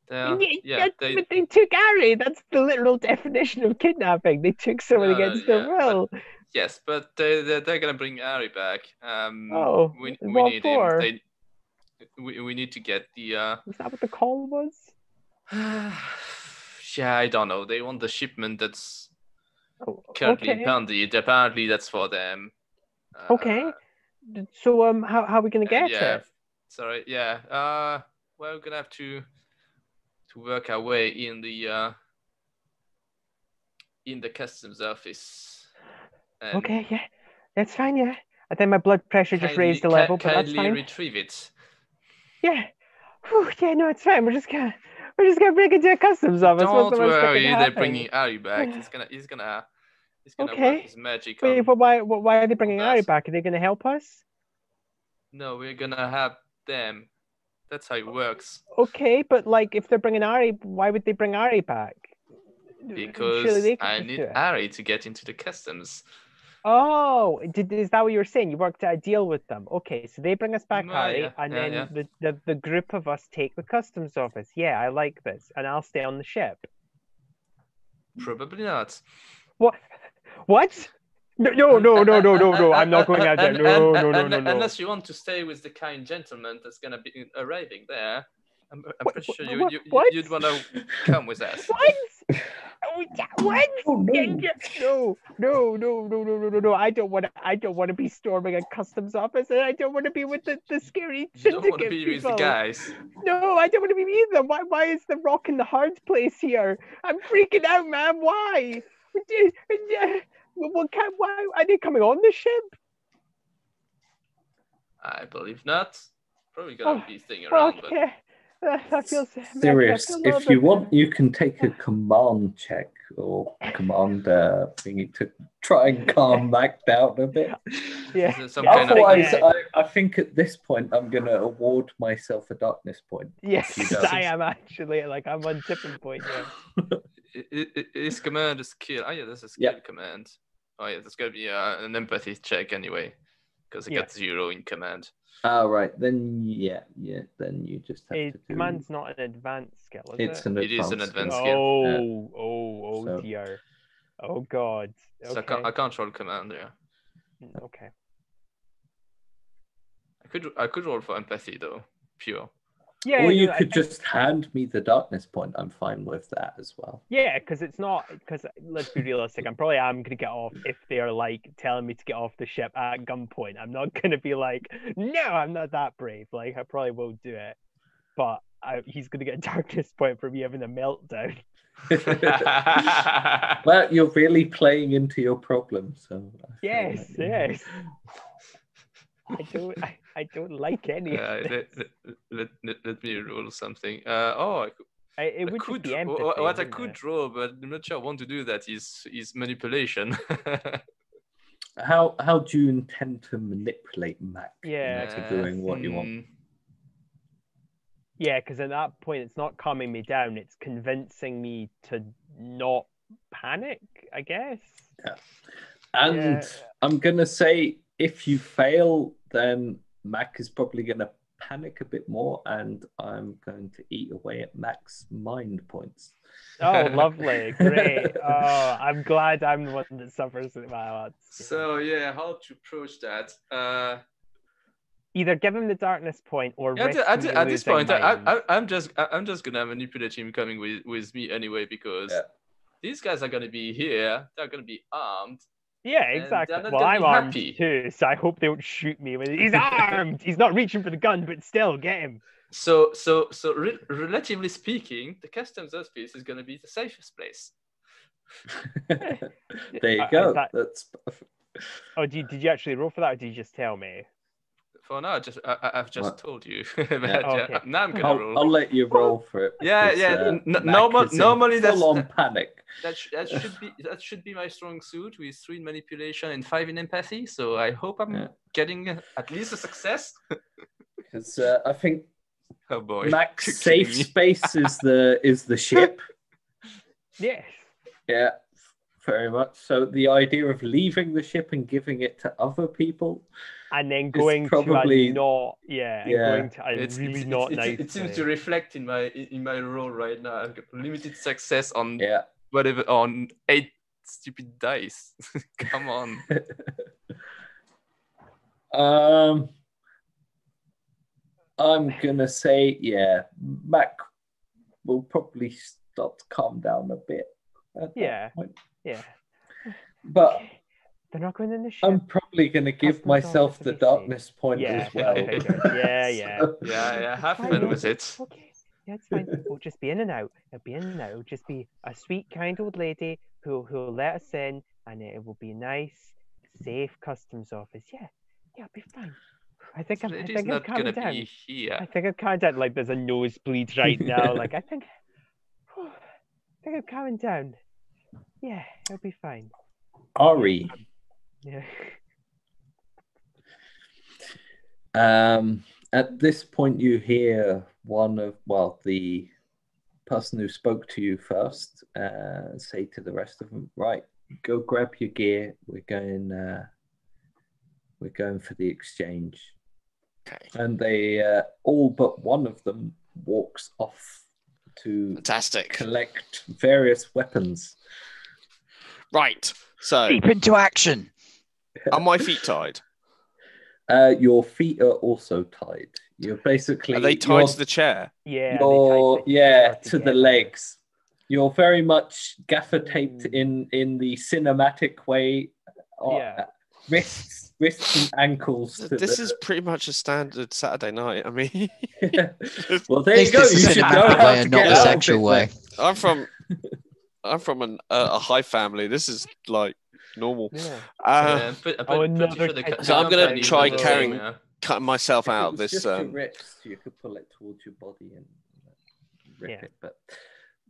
They took Ari. That's the literal definition of kidnapping. They took someone against their will. Yes, but they're gonna bring Ari back. We need him. We need to get the. Is that what the call was? Yeah, I don't know. They want the shipment that's currently impounded. Apparently, that's for them. Okay. So how are we gonna get it? Sorry. Yeah. Well, we're gonna have to work our way in the customs office. Okay. Yeah. That's fine. Yeah. I think my blood pressure just raised a level, but that's fine. Retrieve it. Yeah. Whew, yeah. No, it's fine. We're just gonna break into a customs office. Don't worry, they're bringing Ari back. He's gonna work his magic. Wait, but why are they bringing Ari back? Are they gonna help us? No, we're gonna have them. That's how it works. Okay, but like, if they're bringing Ari, why would they bring Ari back? Because I need Ari to get into the customs. Oh, is that what you were saying? You worked out a deal with them. Okay, so they bring us back, Harry, Yeah, and yeah, then the group of us take the customs office. Yeah, I like this, and I'll stay on the ship. Probably not. What? What? No! I'm not going out there. No. Unless you want to stay with the kind gentleman that's gonna be arriving there, I'm pretty sure What? you'd want to come with us. What? What? Oh, no. No! I don't want to be storming a customs office, and I don't want to be with the scary You don't want to syndicate be people. with the guys. No, I don't want to be with them. Why is the rock in the hard place here? I'm freaking out, man. Why? Why are they coming on the ship? I believe not. Probably gonna be thing around, but Okay. I feel Serious. I feel a little If you bit want, better. you can take a command check or command thingy to try and calm Mac down a bit. Yeah. Is it some kind of- Otherwise, Yeah. I think at this point I'm going to award myself a darkness point. Yes, He does. I am actually. Like, I'm on tipping point here. His command is skill. Oh yeah, there's a skill command. Oh yeah, there's gonna be an empathy check anyway, because it got 0 in command. Oh, right. Then, then you just have to do... Command's not an advanced skill, is it? It is an advanced skill. Oh So- dear. Oh God. Okay. So I can't roll command there. Okay. I could roll for empathy though, pure. Yeah. Or you no, could just hand me the darkness point. I'm fine with that as well. Yeah, because it's not. Because let's be realistic. I'm gonna get off if they're like telling me to get off the ship at gunpoint. I'm not gonna be like, no, I'm not that brave. Like, I probably won't do it. But he's gonna get a darkness point for me having a meltdown. Well, you're really playing into your problem, so... Yes. I don't like any of this. Let me roll something. It would just be empathy. What I wouldn't could it? draw, but I'm not sure I want to do that. Is manipulation. How do you intend to manipulate Mac Yeah. into doing what you want? Yeah, because at that point, it's not calming me down. It's convincing me to not panic, I guess. Yeah. And I'm going to say, if you fail, then Mac is probably going to panic a bit more, and I'm going to eat away at Mac's mind points. Oh, lovely. Great. Oh, I'm glad I'm the one that suffers with my So, yeah, how to approach that? Either give him the darkness point or risk at this losing point, minds. I'm just gonna manipulate him coming with me anyway, because these guys are gonna be here. They're gonna be armed. Yeah, exactly. they're not Well, gonna I'm be armed happy. too, so I hope they don't shoot me. He's armed. He's not reaching for the gun, but still, get him. So relatively speaking, the customs office is gonna be the safest place. There you go. That's perfect. Oh, did you actually roll for that, or did you just tell me? For now, I've just told you. But, okay. Now I'm gonna roll. I'll let you roll for it. Normally that's full on panic. That should be my strong suit, with 3 in manipulation and 5 in empathy. So I hope I'm getting at least a success. Because I think oh boy, Mac's safe space is the ship. Yes. Yeah, very much. So the idea of leaving the ship and giving it to other people, and then going probably, to a not, going to a really not nice. It seems to reflect in my role right now. I've got limited success on Yeah. whatever, on 8 stupid dice. Come on. I'm gonna say, Mac will probably start to calm down a bit at that point. Yeah. But they're not going in the ship. I'm probably gonna give Customs myself officer the be safe. darkness point as well. Yeah. Have fun with it. Okay. Yeah, it's fine. We'll just be in and out. It'll just be a sweet, kind old lady who'll let us in, and it will be a nice, safe customs office. Yeah, it'll be fine. I think I'm calming down. Be here. I think I'm calming down. Like, there's a nosebleed right now. Like, I think I'm calming down. Yeah, it'll be fine. Ari. Yeah. At this point, you hear the person who spoke to you first say to the rest of them, right, go grab your gear. We're going for the exchange. Okay. And they all but one of them walks off to Fantastic. collect various weapons. Right. So, Deep into action. are my feet tied? Your feet are also tied. You're basically Are they tied to the chair? Yeah. You're, they tied to the together. legs. You're very much gaffer taped in the cinematic way. Yeah. Wrists and ankles. This is pretty much a standard Saturday night. I mean, Well, At there you least go. it's You the should know cinematic how way to and not get the out of sexual it, way. then. I'm from a high family. This is like normal. Yeah. I'm pretty another sure the kid- So I'm gonna company is try the same, carrying- yeah. Cutting myself If it out of was this. just your wrist, you could pull it towards your body and rip Yeah. it. But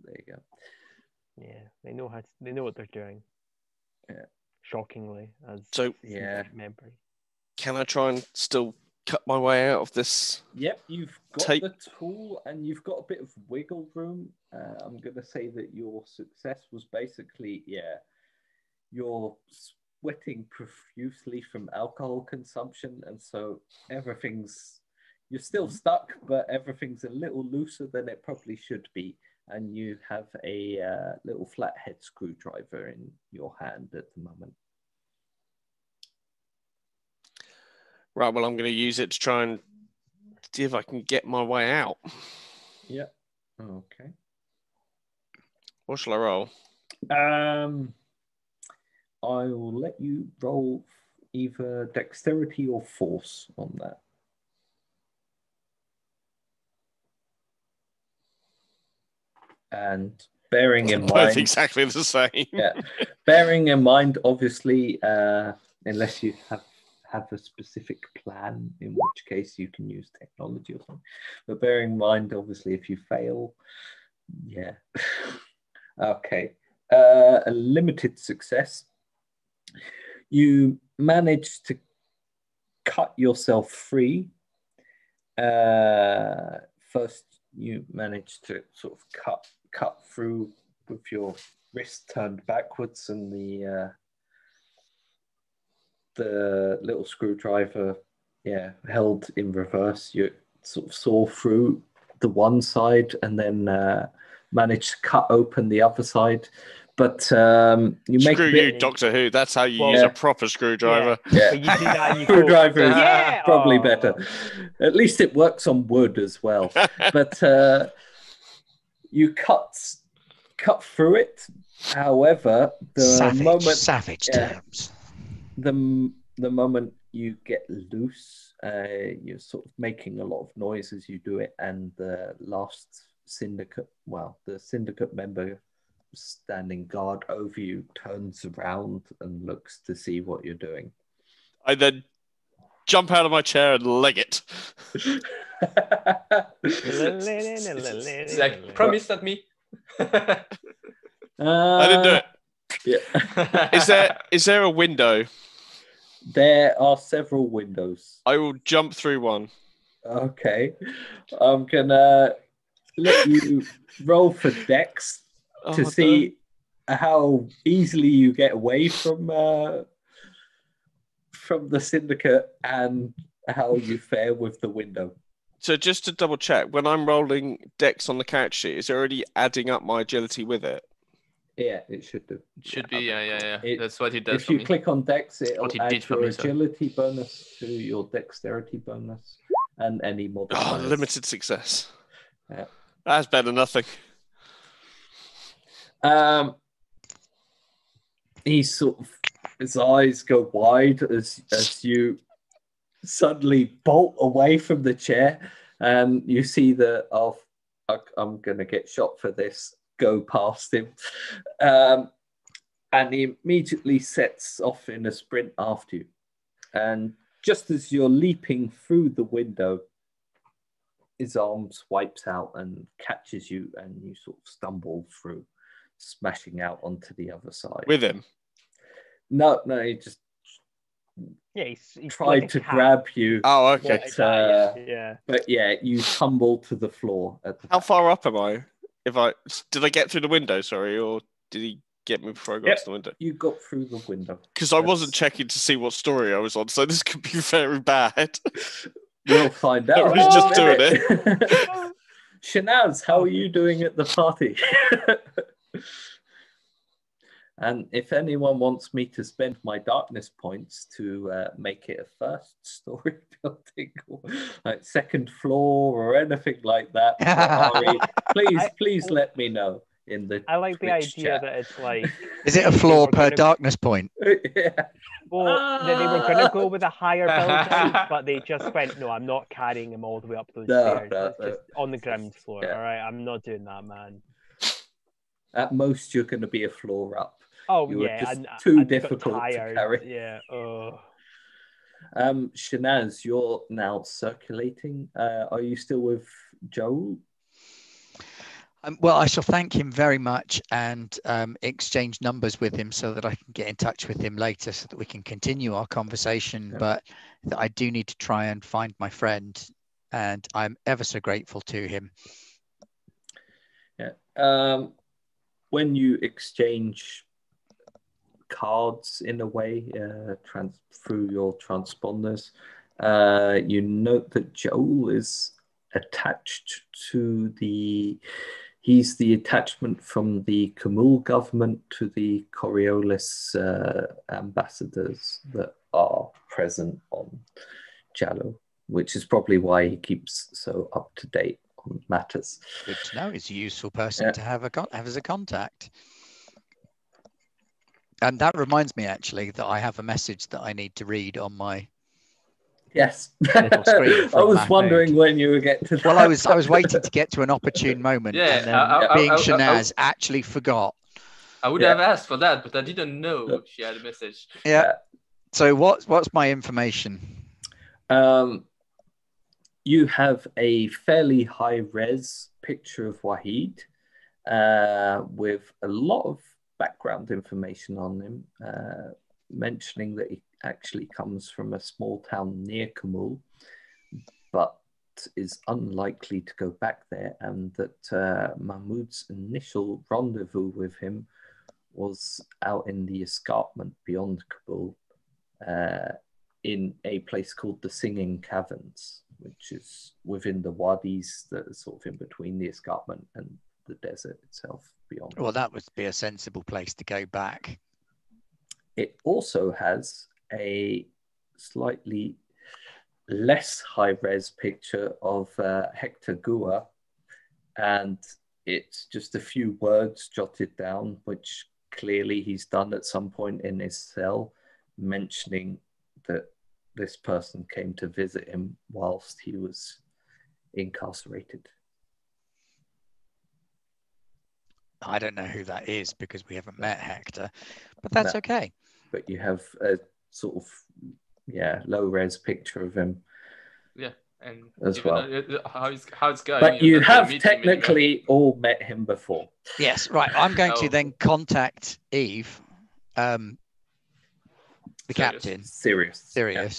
there you go. Yeah. They know what they're doing. Yeah. Shockingly, as So Yeah. memory. can I try and still cut my way out of this? Yep, you've got Tape. the tool and you've got a bit of wiggle room. I'm going to say that your success was basically, you're sweating profusely from alcohol consumption, and so you're still stuck, but everything's a little looser than it probably should be. And you have a little flathead screwdriver in your hand at the moment. Right. Well, I'm going to use it to try and see if I can get my way out. Yep. Okay. What shall I roll? I will let you roll either dexterity or force on that. And bearing in Both mind, exactly the same. bearing in mind, obviously, unless you have a specific plan, in which case you can use technology or something. But bearing in mind, obviously, if you fail, okay, a limited success. You manage to cut yourself free. First, you manage to sort of cut through with your wrist turned backwards and the little screwdriver, held in reverse. You sort of saw through the one side and then managed to cut open the other side. But you make Screw a bit... you, Doctor Who. That's how you Well, use a proper screwdriver. Yeah. But you do that and you go, Screwdriver is yeah, probably oh. better. At least it works on wood as well. But you cut through it. However, Savage terms. The moment you get loose, you're sort of making a lot of noise as you do it, and the syndicate member standing guard over you turns around and looks to see what you're doing. I then jump out of my chair and leg it. It's like, promise at me. I didn't do it. Yeah. Is there a window? There are several windows. I will jump through one. Okay. I'm gonna let you roll for dex to see how easily you get away from the syndicate and how you fare with the window. So just to double check, when I'm rolling dex on the character sheet, is it already adding up my agility with it? Yeah, it should do. Should be, yeah. That's what he does. If you click on dex, it'll what he add did for your me, so. agility bonus to your dexterity bonus and any modifiers. Oh, limited success. Yeah. That's better than nothing. His eyes go wide as you suddenly bolt away from the chair, and you see I'm gonna get shot for this, go past him, and he immediately sets off in a sprint after you. And just as you're leaping through the window, his arm swipes out and catches you, and you sort of stumble through, smashing out onto the other side. With him? No, he just he's tried like to cat. grab you. Oh, okay. But you tumble to the floor. How far up am I? Did I get through the window? Sorry, or did he get me before I got to the window? You got through the window. Because I wasn't checking to see what story I was on, so this could be very bad. We'll find out. I was just doing it. Shanaz, how are you doing at the party? And if anyone wants me to spend my darkness points to make it a first story building, or like second floor or anything like that, Ari, please let me know in the I like the Twitch idea chat. that it's like... Is it a floor per darkness point? Yeah. Well, they were going to go with a higher building, but they just went, no, I'm not carrying him all the way up those stairs. It's just on the ground floor, all right? I'm not doing that, man. At most, you're going to be a floor up. Oh, You yeah. were just too difficult to tired. carry. Yeah. Oh. Shanaz, you're now circulating. Are you still with Joel? Well, I shall thank him very much and exchange numbers with him so that I can get in touch with him later so that we can continue our conversation. Yeah. But I do need to try and find my friend, and I'm ever so grateful to him. Yeah. When you exchange cards in a way through your transponders, you note that Joel is attached to he's the attachment from the Kamul government to the Coriolis ambassadors that are present on Jallo, which is probably why he keeps so up to date on matters. Good to know. He's a useful person to have as a contact. And that reminds me, actually, that I have a message that I need to read on my Yes. little screen. I was Mahmoud. wondering when you would get to that. Well, I was waiting to get to an opportune moment, and then being Shanaz, actually forgot. I would have asked for that, but I didn't know she had a message. Yeah. So what's my information? You have a fairly high-res picture of Wahid with a lot of background information on him, mentioning that he actually comes from a small town near Kamul, but is unlikely to go back there, and that Mahmoud's initial rendezvous with him was out in the escarpment beyond Kabul, in a place called the Singing Caverns, which is within the wadis that are sort of in between the escarpment and the desert itself beyond. Well, that would be a sensible place to go back. It also has a slightly less high-res picture of Hector Gua, and it's just a few words jotted down, which clearly he's done at some point in his cell, mentioning that this person came to visit him whilst he was incarcerated. I don't know who that is because we haven't met Hector, but that's okay. But you have a sort of low-res picture of him. Yeah, and as well. How it's going. But you have technically all met him before. Yes, right. I'm going to then contact Eve, the captain. Sirius. Yeah.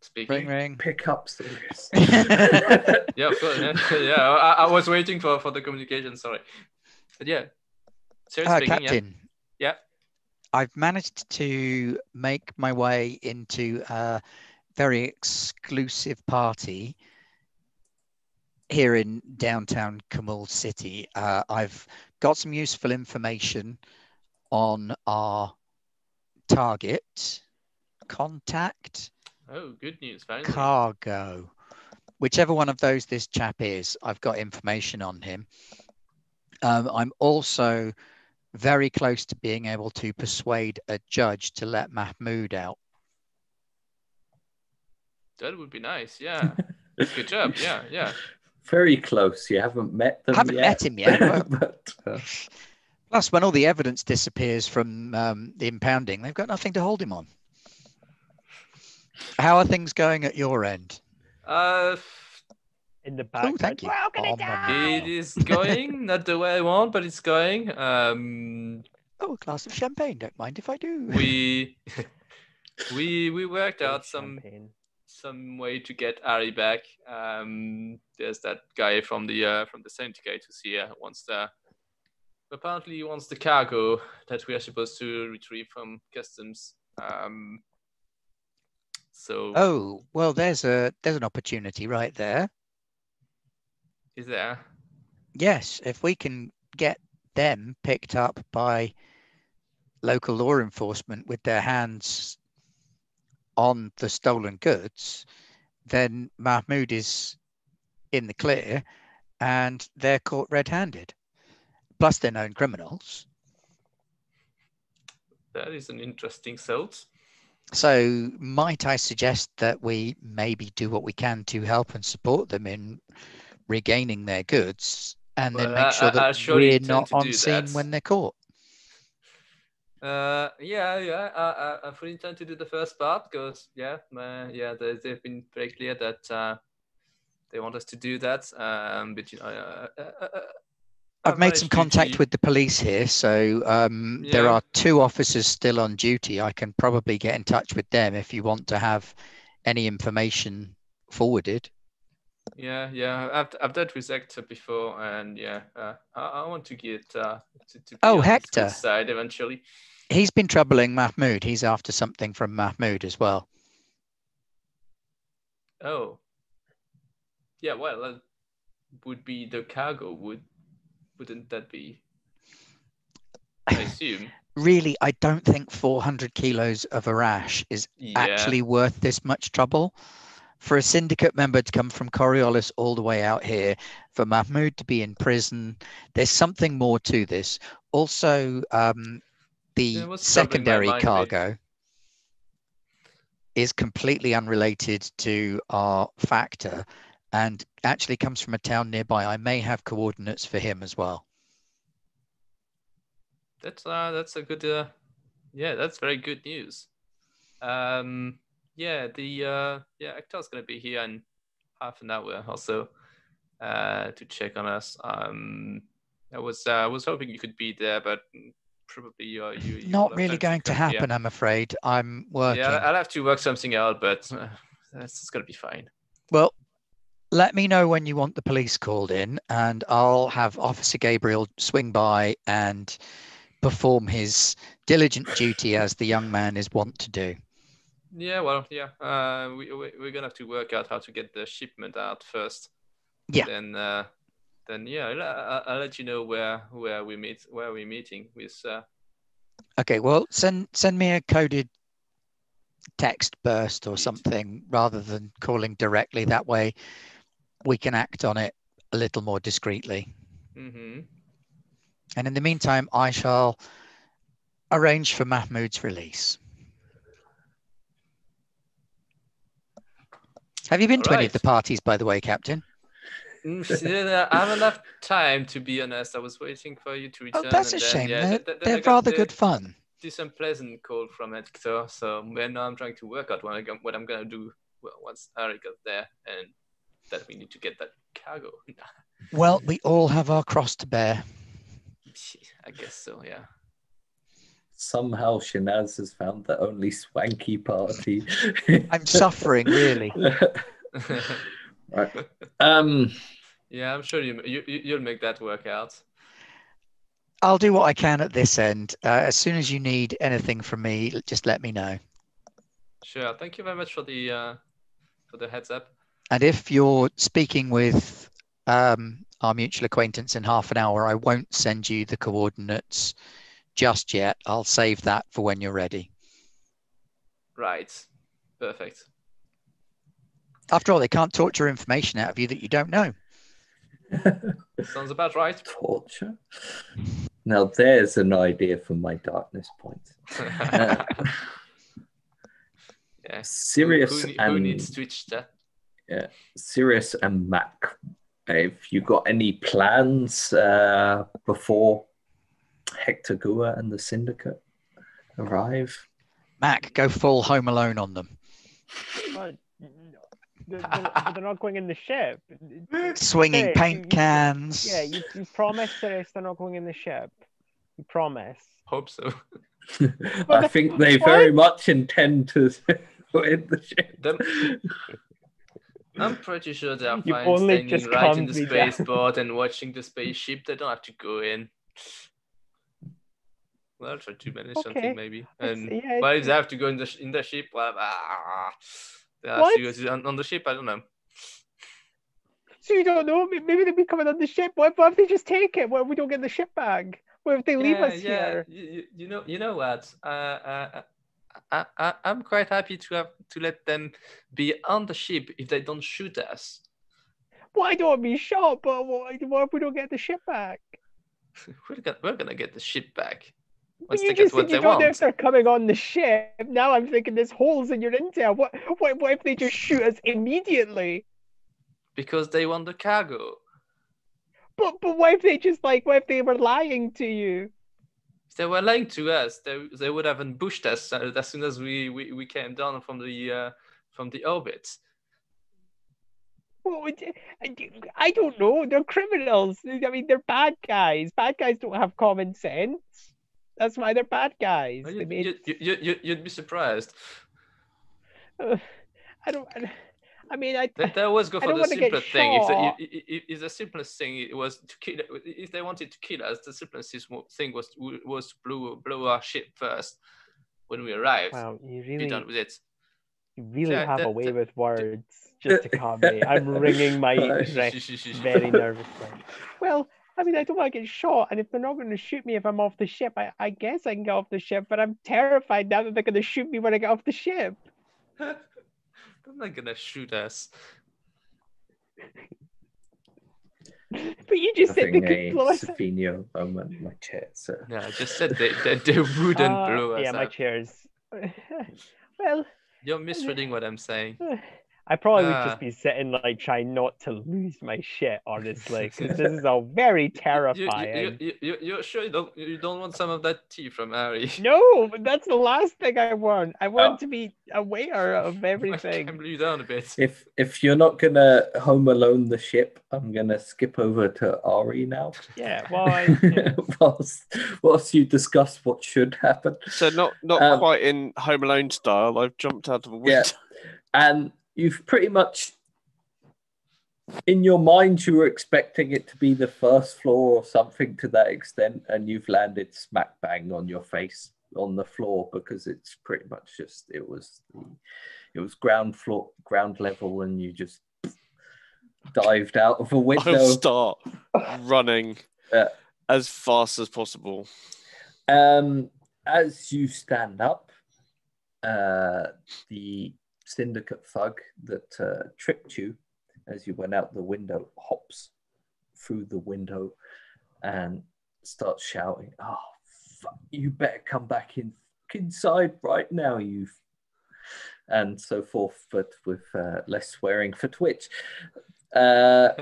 Speaking. Ring. Pick up Sirius. Yeah, of course. Yeah. I was waiting for the communication. Sorry, but yeah. Sirius speaking. Captain. Yeah. I've managed to make my way into a very exclusive party here in downtown Kamul City. I've got some useful information on our target, contact. Oh, good news. Finally. Cargo. Whichever one of those this chap is, I've got information on him. I'm also very close to being able to persuade a judge to let Mahmoud out. That would be nice. Yeah. Good job. Yeah. Very close. You haven't met them Haven't yet. met him yet. But, Plus, when all the evidence disappears from the impounding, they've got nothing to hold him on. How are things going at your end? In the back. Oh, thank you. It is going, not the way I want, but it's going. Oh, a glass of champagne. Don't mind if I do. We worked out some some way to get Ari back. There's that guy from the syndicate who's here. Apparently he wants the cargo that we are supposed to retrieve from customs. So. Oh well, there's an opportunity right there. Is there? Yes, if we can get them picked up by local law enforcement with their hands on the stolen goods, then Mahmoud is in the clear and they're caught red-handed. Plus they're known criminals. That is an interesting thought. So might I suggest that we maybe do what we can to help and support them in regaining their goods, and then make sure that we're not on scene when they're caught? I fully intend to do the first part because they've been very clear that they want us to do that. But I've made some contact with the police here, so there are 2 officers still on duty. I can probably get in touch with them if you want to have any information forwarded. Yeah. I've dealt with Hector before, and I want to get to be on Hector his good side eventually. He's been troubling Mahmoud. He's after something from Mahmoud as well. Oh. Yeah, well, that would be the cargo. Wouldn't that be? I assume. Really, I don't think 400 kilos of Arash is actually worth this much trouble. For a syndicate member to come from Coriolis all the way out here, for Mahmoud to be in prison, there's something more to this. Also, the secondary cargo is completely unrelated to our factor and actually comes from a town nearby. I may have coordinates for him as well. That's a good that's very good news. Hector's gonna be here in half an hour also to check on us. I was hoping you could be there, but probably you not really going to happen. I'm afraid. I'm working. Yeah, I'll have to work something out, but that's gonna be fine. Well, let me know when you want the police called in, and I'll have Officer Gabriel swing by and perform his diligent duty as the young man is wont to do. Yeah, well, we're gonna have to work out how to get the shipment out first. Yeah. Then I'll let you know where we're meeting with. Okay, well, send me a coded text burst or something rather than calling directly. That way, we can act on it a little more discreetly. Mm-hmm. And in the meantime, I shall arrange for Mahmoud's release. Have you been to any of the parties, by the way, Captain? I haven't enough time, to be honest. I was waiting for you to return. Oh, that's a shame. They're rather good fun. Do some pleasant call from Hector. So now I'm trying to work out what I'm gonna do once Ari got there, and that we need to get that cargo. Well, we all have our cross to bear. I guess so, yeah. Somehow Shanaz has found the only swanky party. I'm suffering, really. Right. Yeah, I'm sure you'll make that work out. I'll do what I can at this end. As soon as you need anything from me, just let me know. Sure. Thank you very much for the heads up. And if you're speaking with our mutual acquaintance in half an hour, I won't send you the coordinates just yet. I'll save that for when you're ready. Right. Perfect. After all, they can't torture information out of you that you don't know. Sounds about right. Torture? Now there's an idea for my darkness point. Yeah. Sirius who needs Twitch that? Yeah, Sirius and Mac. Have you got any plans before Hector Gua and the Syndicate arrive? Mac, go full Home Alone on them. They're not going in the ship. Swinging paint cans. Yeah, you promised Sirius they're not going in the ship. You promise. Hope so. I think they very much intend to. in the ship. I'm pretty sure they are You fine only staying just right in calmed the me down. spaceport and watching the spaceship. They don't have to go in. Well, for 2 minutes, Okay. something maybe. And yeah, well, if they have to go in the ship, well, they have What? to go on the ship. I don't know. So you don't know? Maybe they'll be coming on the ship. What if they just take it? What if we don't get the ship back? What if they leave us here? You know what? I'm quite happy to let them be on the ship if they don't shoot us. Well, I don't want to be shot, but what if we don't get the ship back? We're gonna get the ship back. But Once you they just get what said you they don't know want. if they're coming on the ship. Now I'm thinking there's holes in your intel. What if they just shoot us immediately? Because they want the cargo. But what if they just what if they were lying to you? If they were lying to us, they would have ambushed us as soon as we came down from the orbit. Well, I don't know. They're criminals. I mean, they're bad guys. Bad guys don't have common sense. That's why they're bad guys. Well, They you'd be surprised. I don't. I mean, They always go for the simplest thing. Shot. If the simplest thing it was to kill, if they wanted to kill us, the simplest thing was to blow our ship first when we arrived. Wow, you be done with it. You really Yeah, have a way with words just to calm me. I'm wringing my wrist very nervously. Well, I mean, I don't want to get shot, and if they're not going to shoot me if I'm off the ship, I guess I can get off the ship, but I'm terrified now that they're going to shoot me when I get off the ship. They're not going to shoot us. But you just said they could blow us up. Moment, my chair, sir. No, I just said they wouldn't blow us yeah, up. my chairs. Well, you're misreading what I'm saying. I probably would just be sitting trying not to lose my shit, honestly, because this is all very terrifying. You're sure you don't want some of that tea from Harry? No, but that's the last thing I want. I want to be aware of everything. I can blew down a bit. If you're not gonna Home Alone the ship, I'm gonna skip over to Ari now. Yeah, well, whilst you discuss what should happen. So not quite in Home Alone style. I've jumped out of a window. Yeah, and you've pretty much, in your mind, you were expecting it to be the first floor or something to that extent, and you've landed smack bang on your face on the floor because it's pretty much just it was ground level, and you just dived out of a window. I'll start running as fast as possible. As you stand up, the syndicate thug that tripped you as you went out the window hops through the window and starts shouting, "Oh, fuck, you better come back inside right now, you," and so forth, but with less swearing for Twitch. They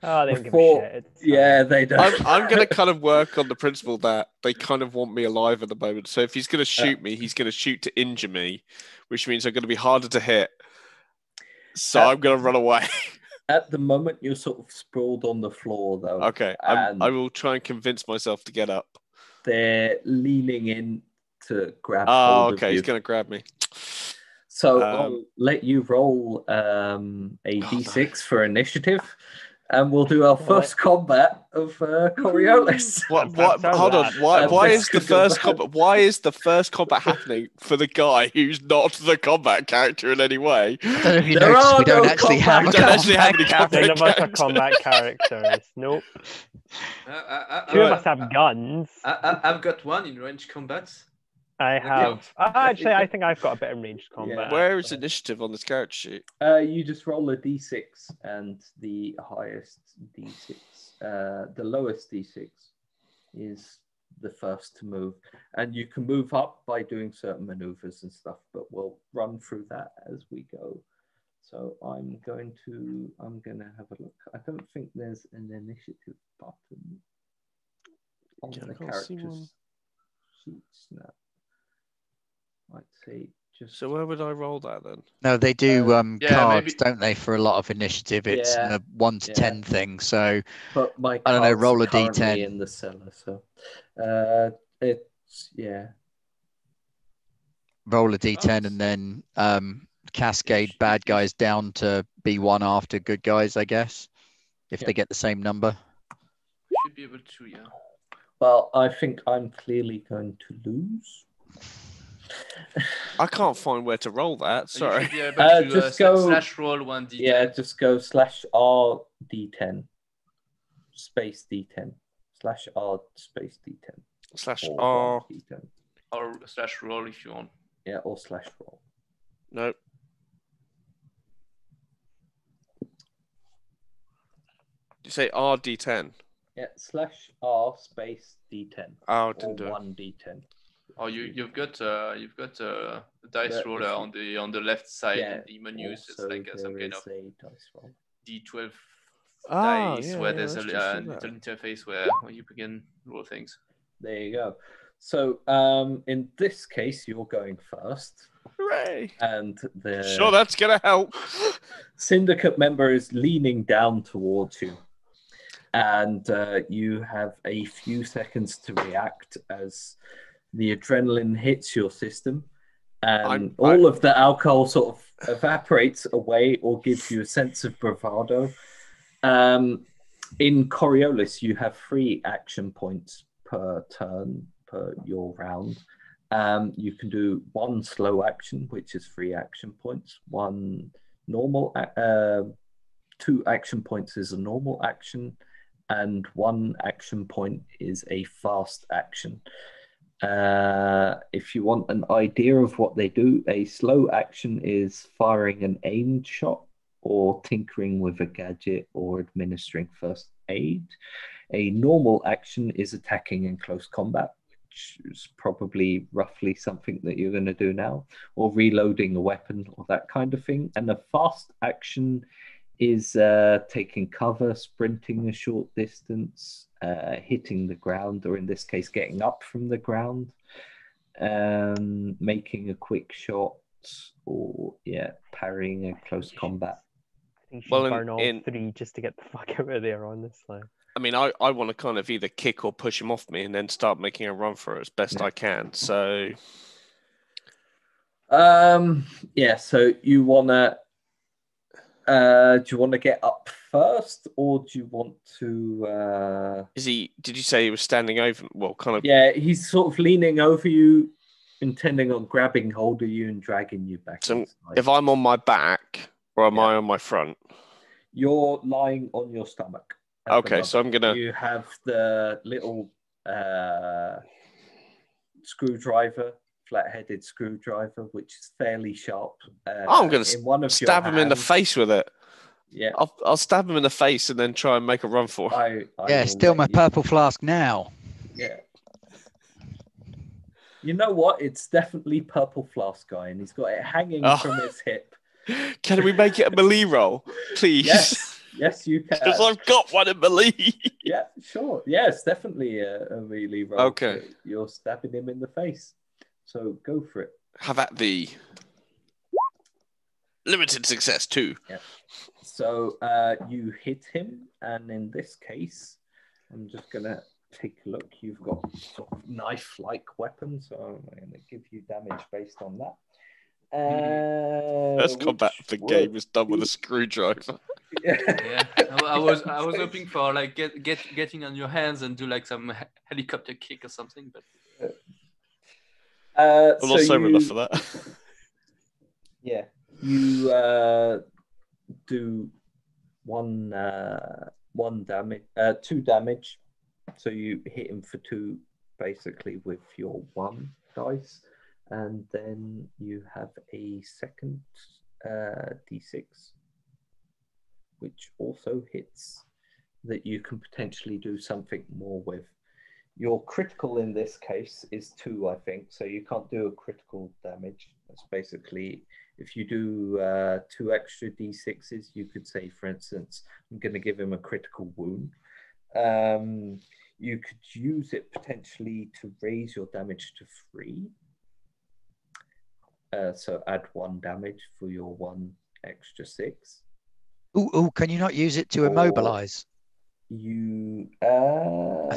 don't give a shit. Yeah, they don't. I'm going to kind of work on the principle that they kind of want me alive at the moment. So if he's going to shoot me, he's going to shoot to injure me, which means I'm going to be harder to hit. So I'm going to run away. At the moment, you're sort of sprawled on the floor, though. Okay, I will try and convince myself to get up. They're leaning in to grab hold of you. He's going to grab me. So I'll let you roll a d6 for initiative, and we'll do our first combat of Coriolis. Hold on. Why is the first combat? Why is the first combat happening for the guy who's not the combat character in any way? I don't know if you noticed, we don't actually have any combat None of us are characters. combat characters. Nope. Two of us have guns. I've got one in range combat. I have. Actually, I think I've got a bit of ranged combat. Yeah. Where is initiative on this character sheet? You just roll a d6, and the highest d6, the lowest d6 is the first to move. And you can move up by doing certain maneuvers and stuff, but we'll run through that as we go. So I'm going to have a look. I don't think there's an initiative button on the character's sheets now. I'd say just. So where would I roll that then? No, they do cards, maybe... don't they? For a lot of initiative, it's a 1 to 10 thing. So but my I don't know. Roll a currently d10 in the cellar, so it's Roll a d10 and then cascade bad guys down to be one after good guys, I guess, if they get the same number. Should be able to, yeah. Well, I think I'm clearly going to lose. I can't find where to roll that. You Sorry. should be able to Just go- slash roll 1d10. Yeah, just go /R D10 space D10 /R space D10 or /R. D10. Or slash roll if you want. Yeah, or /roll. No. You say RD10? Yeah, /R space D10 Oh, or didn't do it. 1d10. Oh, you've got a dice Yeah, roller on the left side in the menus. It's also like some there kind is of a dice roll. D12 Ah, dice yeah, where yeah, there's a let's just do little that. interface where you can roll things. There you go. So in this case, you're going first, Hooray! and the Sure, that's gonna help. syndicate member is leaning down towards you, and you have a few seconds to react as the adrenaline hits your system, and all of the alcohol sort of evaporates away or gives you a sense of bravado. In Coriolis, you have 3 action points per turn per your round. You can do 1 slow action, which is 3 action points. 1 normal, 2 action points is a normal action, and 1 action point is a fast action. If you want an idea of what they do, a slow action is firing an aimed shot or tinkering with a gadget or administering first aid. A normal action is attacking in close combat, which is probably roughly something that you're going to do now, or reloading a weapon or that kind of thing. And a fast action is taking cover, sprinting a short distance, hitting the ground, or in this case, getting up from the ground, making a quick shot, or parrying a close combat. I think you should Well, burn all 3 just to get the fuck out of there, honestly. I mean, I want to kind of either kick or push him off me and then start making a run for it as best I can. So, so you wanna do you want to get up first, or do you want to did you say he was standing over? Well, kind of. Yeah, he's sort of leaning over you, intending on grabbing hold of you and dragging you back. So inside. if I'm on my back or am I on my front? You're lying on your stomach. Okay, so I'm gonna. You have the little screwdriver, flat-headed screwdriver, which is fairly sharp. I'm gonna stab him in the face with it. Yeah, I'll stab him in the face and then try and make a run for it. Steal my purple flask now. Yeah. You know what? It's definitely Purple Flask guy, and he's got it hanging from his hip. Can we make it a melee roll, please? Yes, you can. Because I've got one in melee. Yeah, sure. Yeah, it's definitely a melee roll. Okay. You're stabbing him in the face. So go for it. Have at thee. Limited success too. Yeah. So you hit him, and in this case, I'm just gonna take a look. You've got sort of knife-like weapon, so I'm gonna give you damage based on that. First combat of the game is done with a screwdriver. Yeah, I was hoping for like getting on your hands and do like some helicopter kick or something, but I'm not sober enough for that. Yeah, you do 1 damage, 2 damage. So you hit him for 2, basically with your 1 dice, and then you have a second d6, which also hits, that you can potentially do something more with. Your critical in this case is 2, I think, so you can't do a critical damage. That's basically, if you do 2 extra d6s, you could say, for instance, I'm going to give him a critical wound. You could use it potentially to raise your damage to 3. So add 1 damage for your 1 extra 6. Ooh, can you not use it to immobilize? I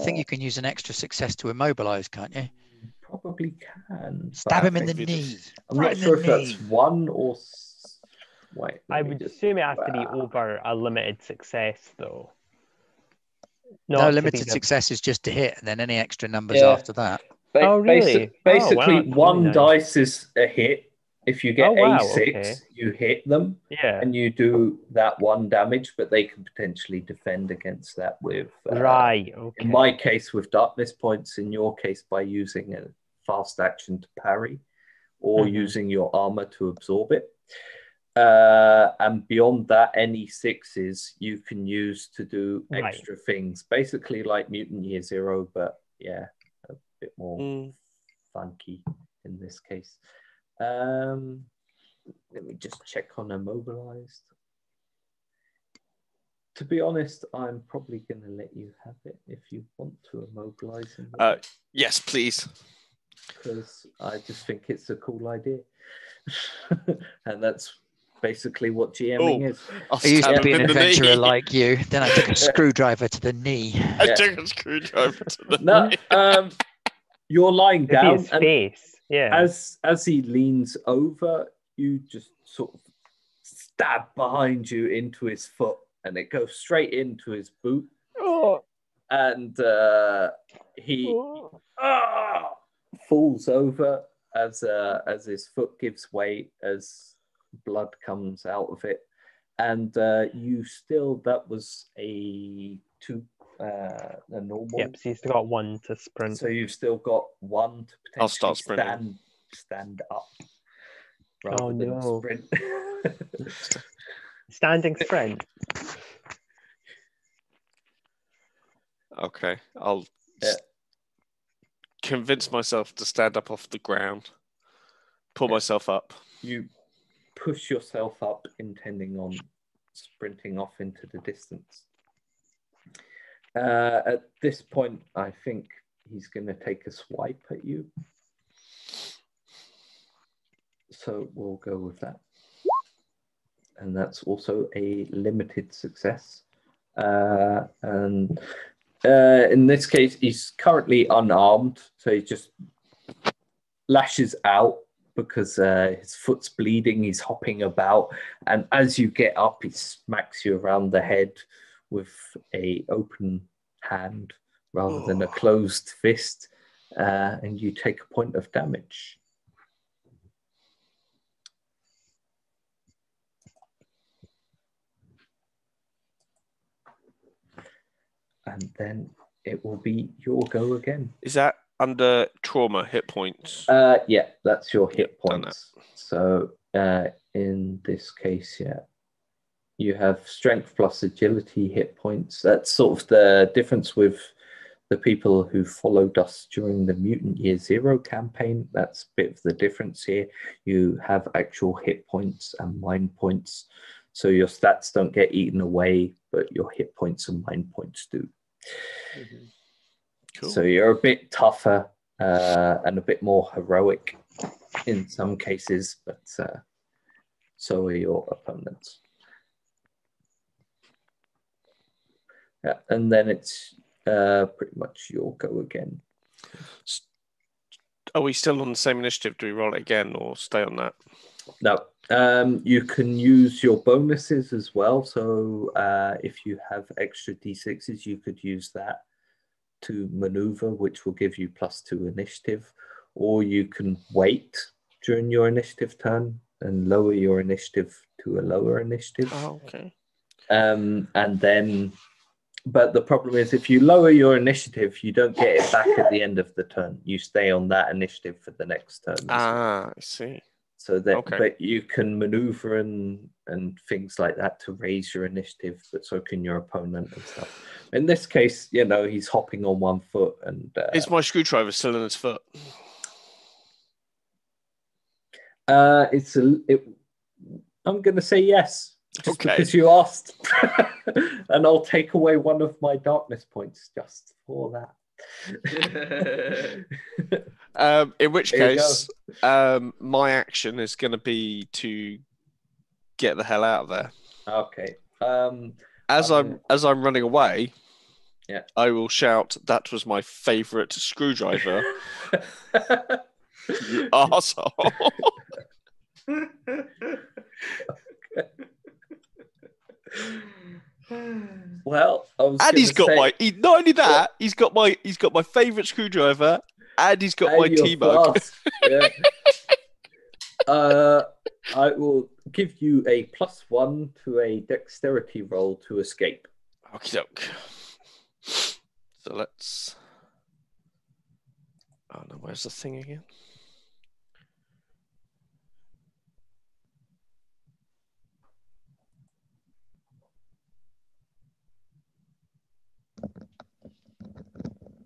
think you can use an extra success to immobilize, can't you? Probably can. Stab him in the knee. I'm not sure if that's 1 or Wait, I would assume it has to be over a limited success, though. No, Not to limited be the- success is just a hit, and then any extra numbers Yeah. after that. Oh, really? Basically, Oh, wow, that's one really nice. dice is a hit. If you get Oh, wow, A6, okay. you hit them, Yeah. and you do that 1 damage, but they can potentially defend against that with... Right, okay. In my case, with darkness points. In your case, by using a fast action to parry, or using your armor to absorb it. And beyond that, any 6s you can use to do extra things. Basically like Mutant Year Zero, but yeah, a bit more funky in this case. Let me just check on immobilized. To be honest, I'm probably going to let you have it if you want to immobilize him. Yes, please. Because I just think it's a cool idea. And that's basically what GMing is. I used to be an adventurer like you. Then I took a screwdriver to the knee. I took a screwdriver to the knee. You're lying down. His face. Yeah. As he leans over, you just sort of stab behind you into his foot, and it goes straight into his boot. Oh. And he falls over as his foot gives way, as blood comes out of it. And you still, that was a normal. Yep, so you've still got 1 to sprint. So you've still got 1 to potentially I'll start sprinting. stand up. Oh, than no. Sprint. Standing sprint. Okay, I'll convince myself to stand up off the ground, pull myself up. You push yourself up, intending on sprinting off into the distance. At this point, I think he's going to take a swipe at you. So we'll go with that. And that's also a limited success. And in this case, he's currently unarmed, so he just lashes out because his foot's bleeding, he's hopping about, and as you get up, he smacks you around the head with a open hand rather than a closed fist, and you take a point of damage. And then it will be your go again. Is that under trauma hit points? Yeah, that's your hit points. So in this case, you have strength plus agility hit points. That's sort of the difference with the people who followed us during the Mutant Year Zero campaign. That's a bit of the difference here. You have actual hit points and mind points. So your stats don't get eaten away, but your hit points and mind points do. Mm-hmm. Cool. So you're a bit tougher and a bit more heroic in some cases, but so are your opponents. Yeah, and then it's pretty much your go again. Are we still on the same initiative? Do we roll it again or stay on that? No. You can use your bonuses as well. So if you have extra D6s, you could use that to maneuver, which will give you +2 initiative. Or you can wait during your initiative turn and lower your initiative to a lower initiative. Oh, okay. And then, but the problem is if you lower your initiative, you don't get it back at the end of the turn. You stay on that initiative for the next turn. I see. So that, but you can maneuver and things like that to raise your initiative, but so can your opponent and stuff. In this case, you know, he's hopping on one foot, and is my screwdriver still in his foot? I'm going to say yes, just because you asked, and I'll take away one of my darkness points just for that. In which case, my action is going to be to get the hell out of there. Okay. As I'm running away, I will shout, "That was my favourite screwdriver, you arsehole." Well, I was And he's got say, not only that, he's got my favourite screwdriver, and he's got my your tea mug. flask. Yeah. I will give you a +1 to a dexterity roll to escape. Okie doke. So let's. Oh no, where's the thing again?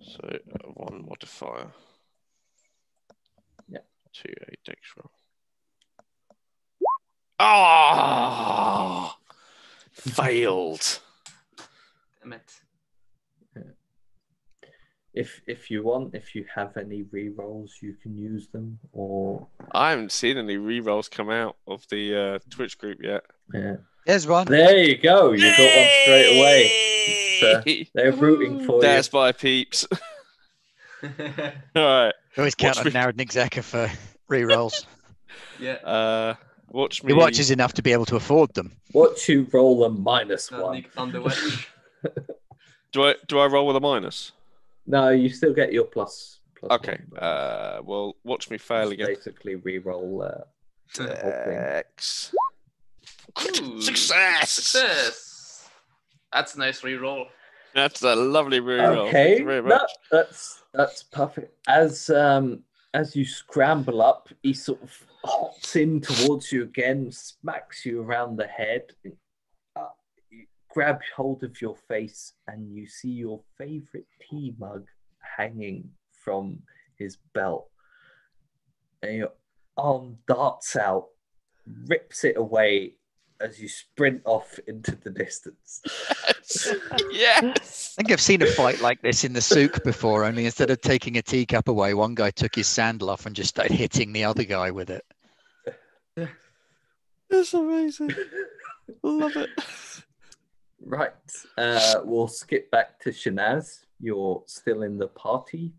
So 1 modifier. Yeah. 2 a dex roll. Ah! Failed. Damn it. If you want, if you have any re-rolls, you can use them. Or I haven't seen any re-rolls come out of the Twitch group yet. yeah. There's one. There you go. You got one straight away. They're rooting for you. That's my peeps. All right. Always count on Narodnik Zeka for re-rolls. Yeah. Watch me. He watches enough to be able to afford them. Watch you roll a -1. Nick on the watch. Do I roll with a minus? No, you still get your plus Okay. 1. Well, watch me fail again. Basically, re-roll the whole thing. X. Ooh, Success! Success! That's a nice reroll. That's a lovely re-roll. Thank Okay, you very much. that's perfect. As you scramble up, he sort of hops in towards you again, smacks you around the head, you grab hold of your face, and you see your favorite tea mug hanging from his belt. And your arm darts out, rips it away as you sprint off into the distance. Yes. I think I've seen a fight like this in the souk before, only instead of taking a teacup away, one guy took his sandal off and just started hitting the other guy with it. That's amazing. Love it. Right. We'll skip back to Shanaz. You're still in the party.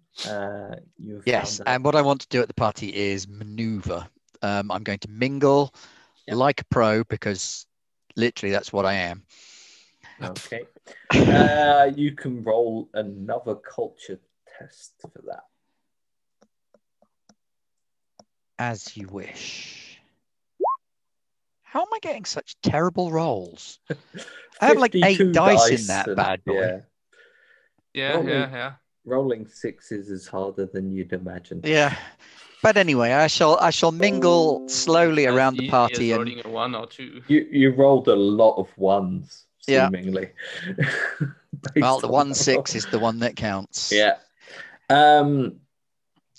Yes, and what I want to do at the party is maneuver. I'm going to mingle like a pro, because literally that's what I am. Okay. You can roll another culture test for that. As you wish. How am I getting such terrible rolls? I have like 8 dice in that bad boy. Yeah. Rolling 6s is harder than you'd imagine. Yeah. But anyway, I shall mingle slowly around the party. And rolling a 1 or 2. You rolled a lot of 1s, seemingly. Well, the 1-6 is the one that counts. Yeah.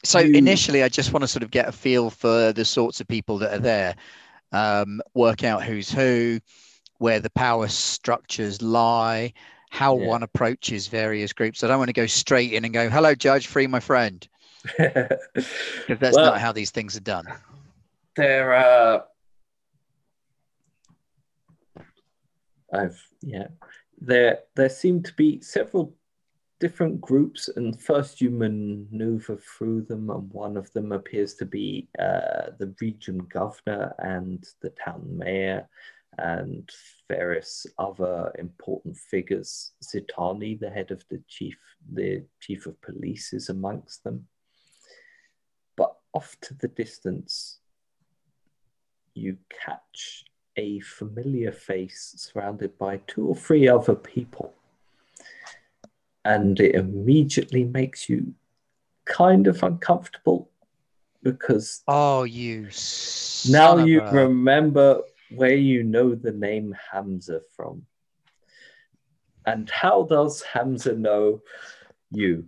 So initially, I just want to sort of get a feel for the sorts of people that are there, work out who's who, where the power structures lie, how one approaches various groups. I don't want to go straight in and go, "Hello, Judge, free my friend," because that's not how these things are done. There seem to be several different groups, and first you maneuver through them, and one of them appears to be the region governor and the town mayor and various other important figures. Zitani, the head of the chief of police, is amongst them. But off to the distance, you catch a familiar face surrounded by 2 or 3 other people. And it immediately makes you kind of uncomfortable, because now you remember where you know the name Hamza from. And how does Hamza know you?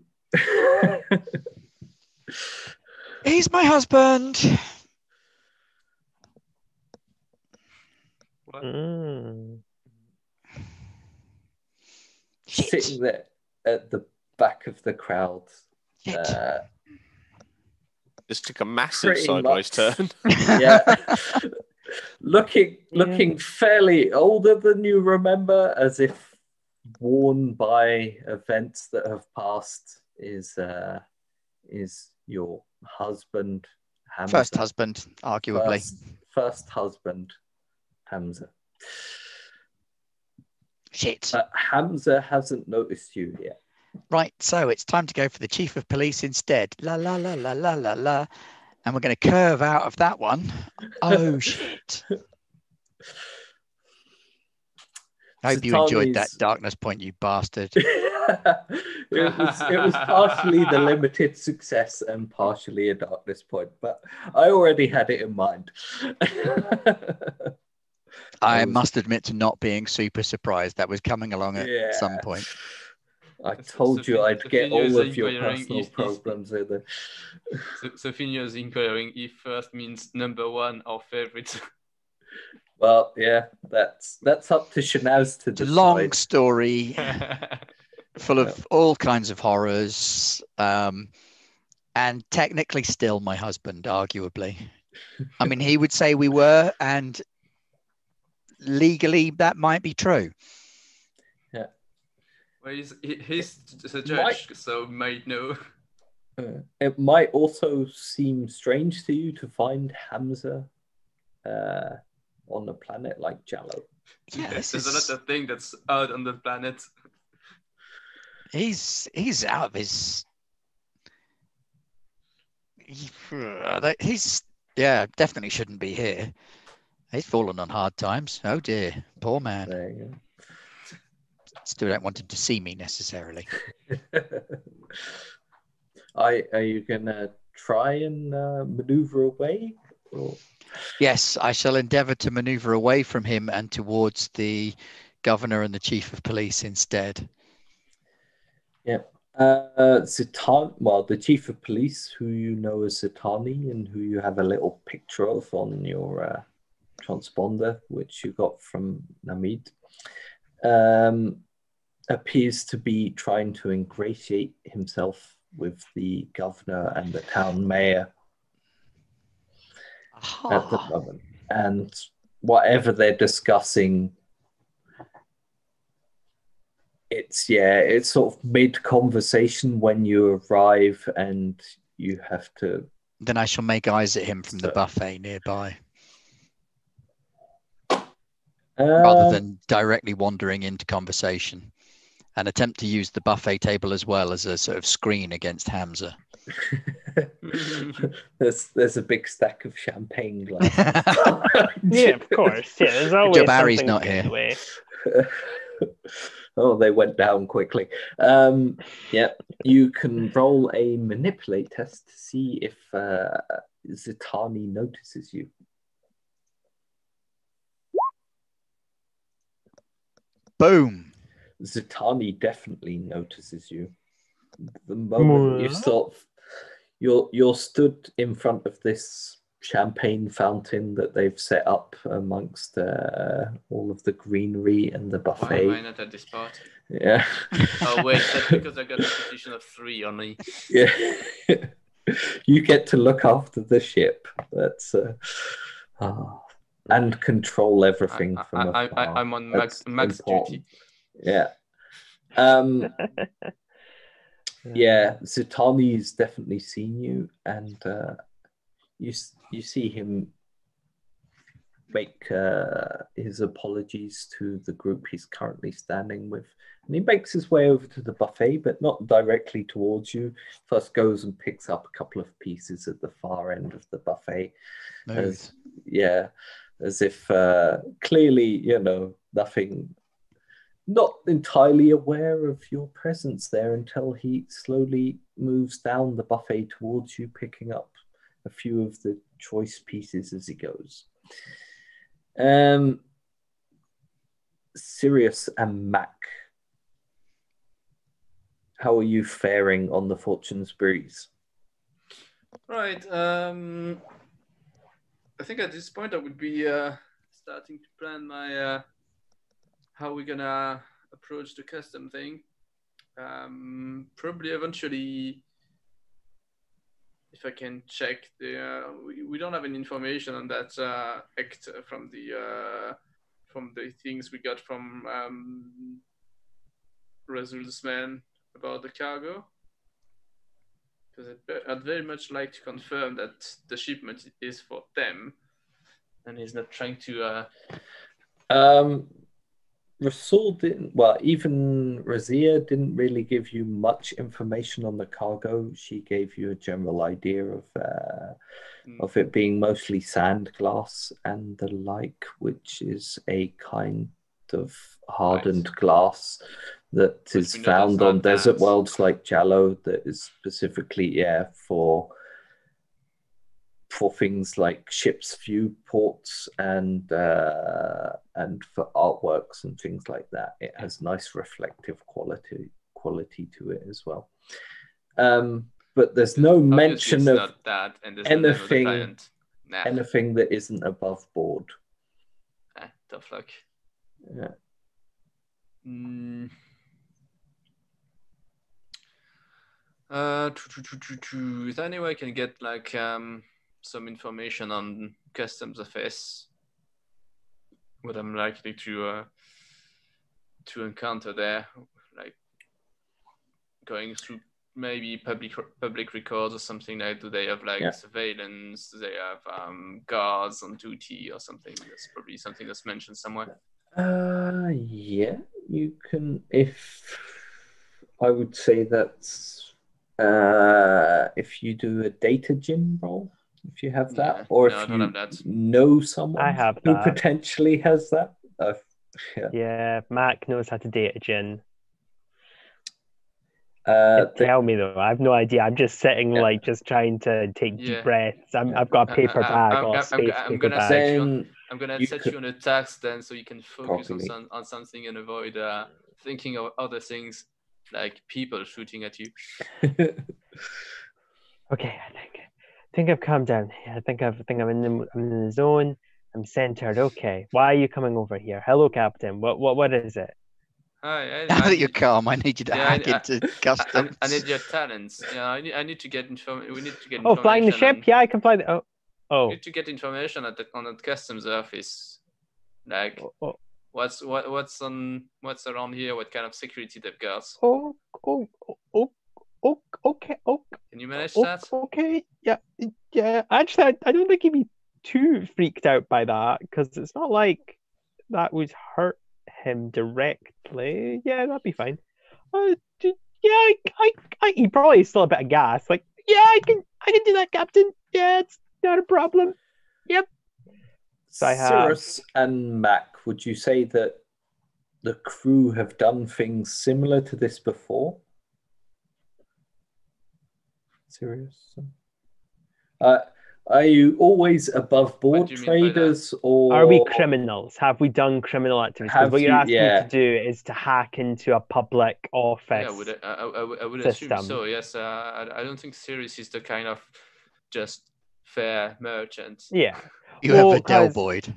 He's my husband. What? Sitting there at the back of the crowd. This took a massive sideways turn. Yeah. Looking fairly older than you remember, as if worn by events that have passed, is your husband, Hamza. First husband, arguably. First husband, Hamza. Shit. Hamza hasn't noticed you yet. Right, so it's time to go for the chief of police instead. La la la la la la la. And we're going to curve out of that one. Oh, shit. I hope you enjoyed that darkness point, you bastard. It was partially the limited success and partially a darkness point, but I already had it in mind. I must admit to not being super surprised that was coming along at some point. I told you I'd get all of your personal problems in there. Sophinia's inquiring if first means number one or favorite. Well, yeah, that's up to Shanaz to decide. It's a long story, full of all kinds of horrors, and technically still my husband, arguably. I mean, he would say we were, and legally that might be true. Yeah. Well, he's a judge, so might know. It might also seem strange to you to find Hamza on a planet like Jallo. Yeah, there's a lot of things that's out on the planet. He's out of his. He's definitely shouldn't be here. He's fallen on hard times. Oh dear, poor man. There you go. Still don't want him to see me necessarily. Are you gonna try and maneuver away? Or... Yes, I shall endeavour to maneuver away from him and towards the governor and the chief of police instead. Yeah. The chief of police, who you know as Zitani and who you have a little picture of on your transponder, which you got from Namid, appears to be trying to ingratiate himself with the governor and the town mayor at the moment. And whatever they're discussing, it's sort of mid-conversation when you arrive and you have to... Then I shall make eyes at him from the buffet nearby. Rather than directly wandering into conversation, and attempt to use the buffet table as well as a sort of screen against Hamza. There's a big stack of champagne glasses. Yeah, of course. Yeah, there's always Barry's something not in here. the way. Oh, they went down quickly. You can roll a manipulate test to see if Zitani notices you. Boom. Zitani definitely notices you. The moment you're stood in front of this champagne fountain that they've set up amongst all of the greenery and the buffet. Why am I not at this party? Yeah. Oh wait, that's because I got a position of 3 only. Yeah. You get to look after the ship. That's and control everything from afar. I'm on max duty. Yeah. Yeah, Zitani's definitely seen you, and you see him make his apologies to the group he's currently standing with, and he makes his way over to the buffet, but not directly towards you. First goes and picks up a couple of pieces at the far end of the buffet. As if clearly, nothing, not entirely aware of your presence there until he slowly moves down the buffet towards you, picking up a few of the choice pieces as he goes. Sirius and Mac, how are you faring on the Fortune's Breeze? Right. I think at this point I would be starting to plan my how we're gonna approach the custom thing. Probably eventually, if I can check we don't have any information on that act from the things we got from Razul's man about the cargo. Because I'd very much like to confirm that the shipment is for them, and he's not trying to. Rasul didn't. Well, even Razia didn't really give you much information on the cargo. She gave you a general idea of it being mostly sand glass and the like, which is a kind of hardened glass that is we know that's found on not desert that. worlds like Jallo, that is specifically for things like ships' viewports and for artworks and things like that. It has nice reflective quality to it as well. But there's no Obviously, mention it's of not that, and there's no name of the anything client. Nah, anything that isn't above board. tough luck. Yeah. Is there any way I can get like some information on customs affairs? What I'm likely to encounter there, like going through maybe public records or something like. Do they have like surveillance? Do they have guards on duty or something? That's probably something that's mentioned somewhere. Yeah, you can. If I would say that's if you do a data gym roll, if you have that, or no, if I don't you have that. know someone I have who that. potentially has that. Yeah, Mac knows how to data gin. They- Tell me though, I have no idea. I'm just sitting like just trying to take deep breaths. I've got a paper bag or a space paper bag. I'm gonna set you on a task then, so you can focus on something and avoid thinking of other things like people shooting at you. Okay, I think I've calmed down. I think I'm in the zone. I'm centered. Okay, why are you coming over here? Hello, Captain. What is it? Hi, Now that you're calm, I need you to hack into customs. I need your talents. Yeah, I need to get information. We need to get information. Oh, flying the ship? Yeah, I can fly the. Oh. We need to get information on the customs office. Like, what's around here? What kind of security they've got? Okay. Can you manage that? Okay. Yeah. Actually, I don't think he'd be too freaked out by that because it's not like that would hurt him directly. Yeah, that'd be fine. He probably still a bit of gas. Like, yeah, I can do that, Captain. Yeah, it's not a problem. Yep. So Cyrus and Mac, would you say that the crew have done things similar to this before? Cyrus? Are you always above board traders, or are we criminals? Have we done criminal activities? Because what you're asking me to do is to hack into a public office. Yeah, I would assume so. Yes, I don't think Sirius is the kind of just fair merchant. Yeah, you have a Del Boyd.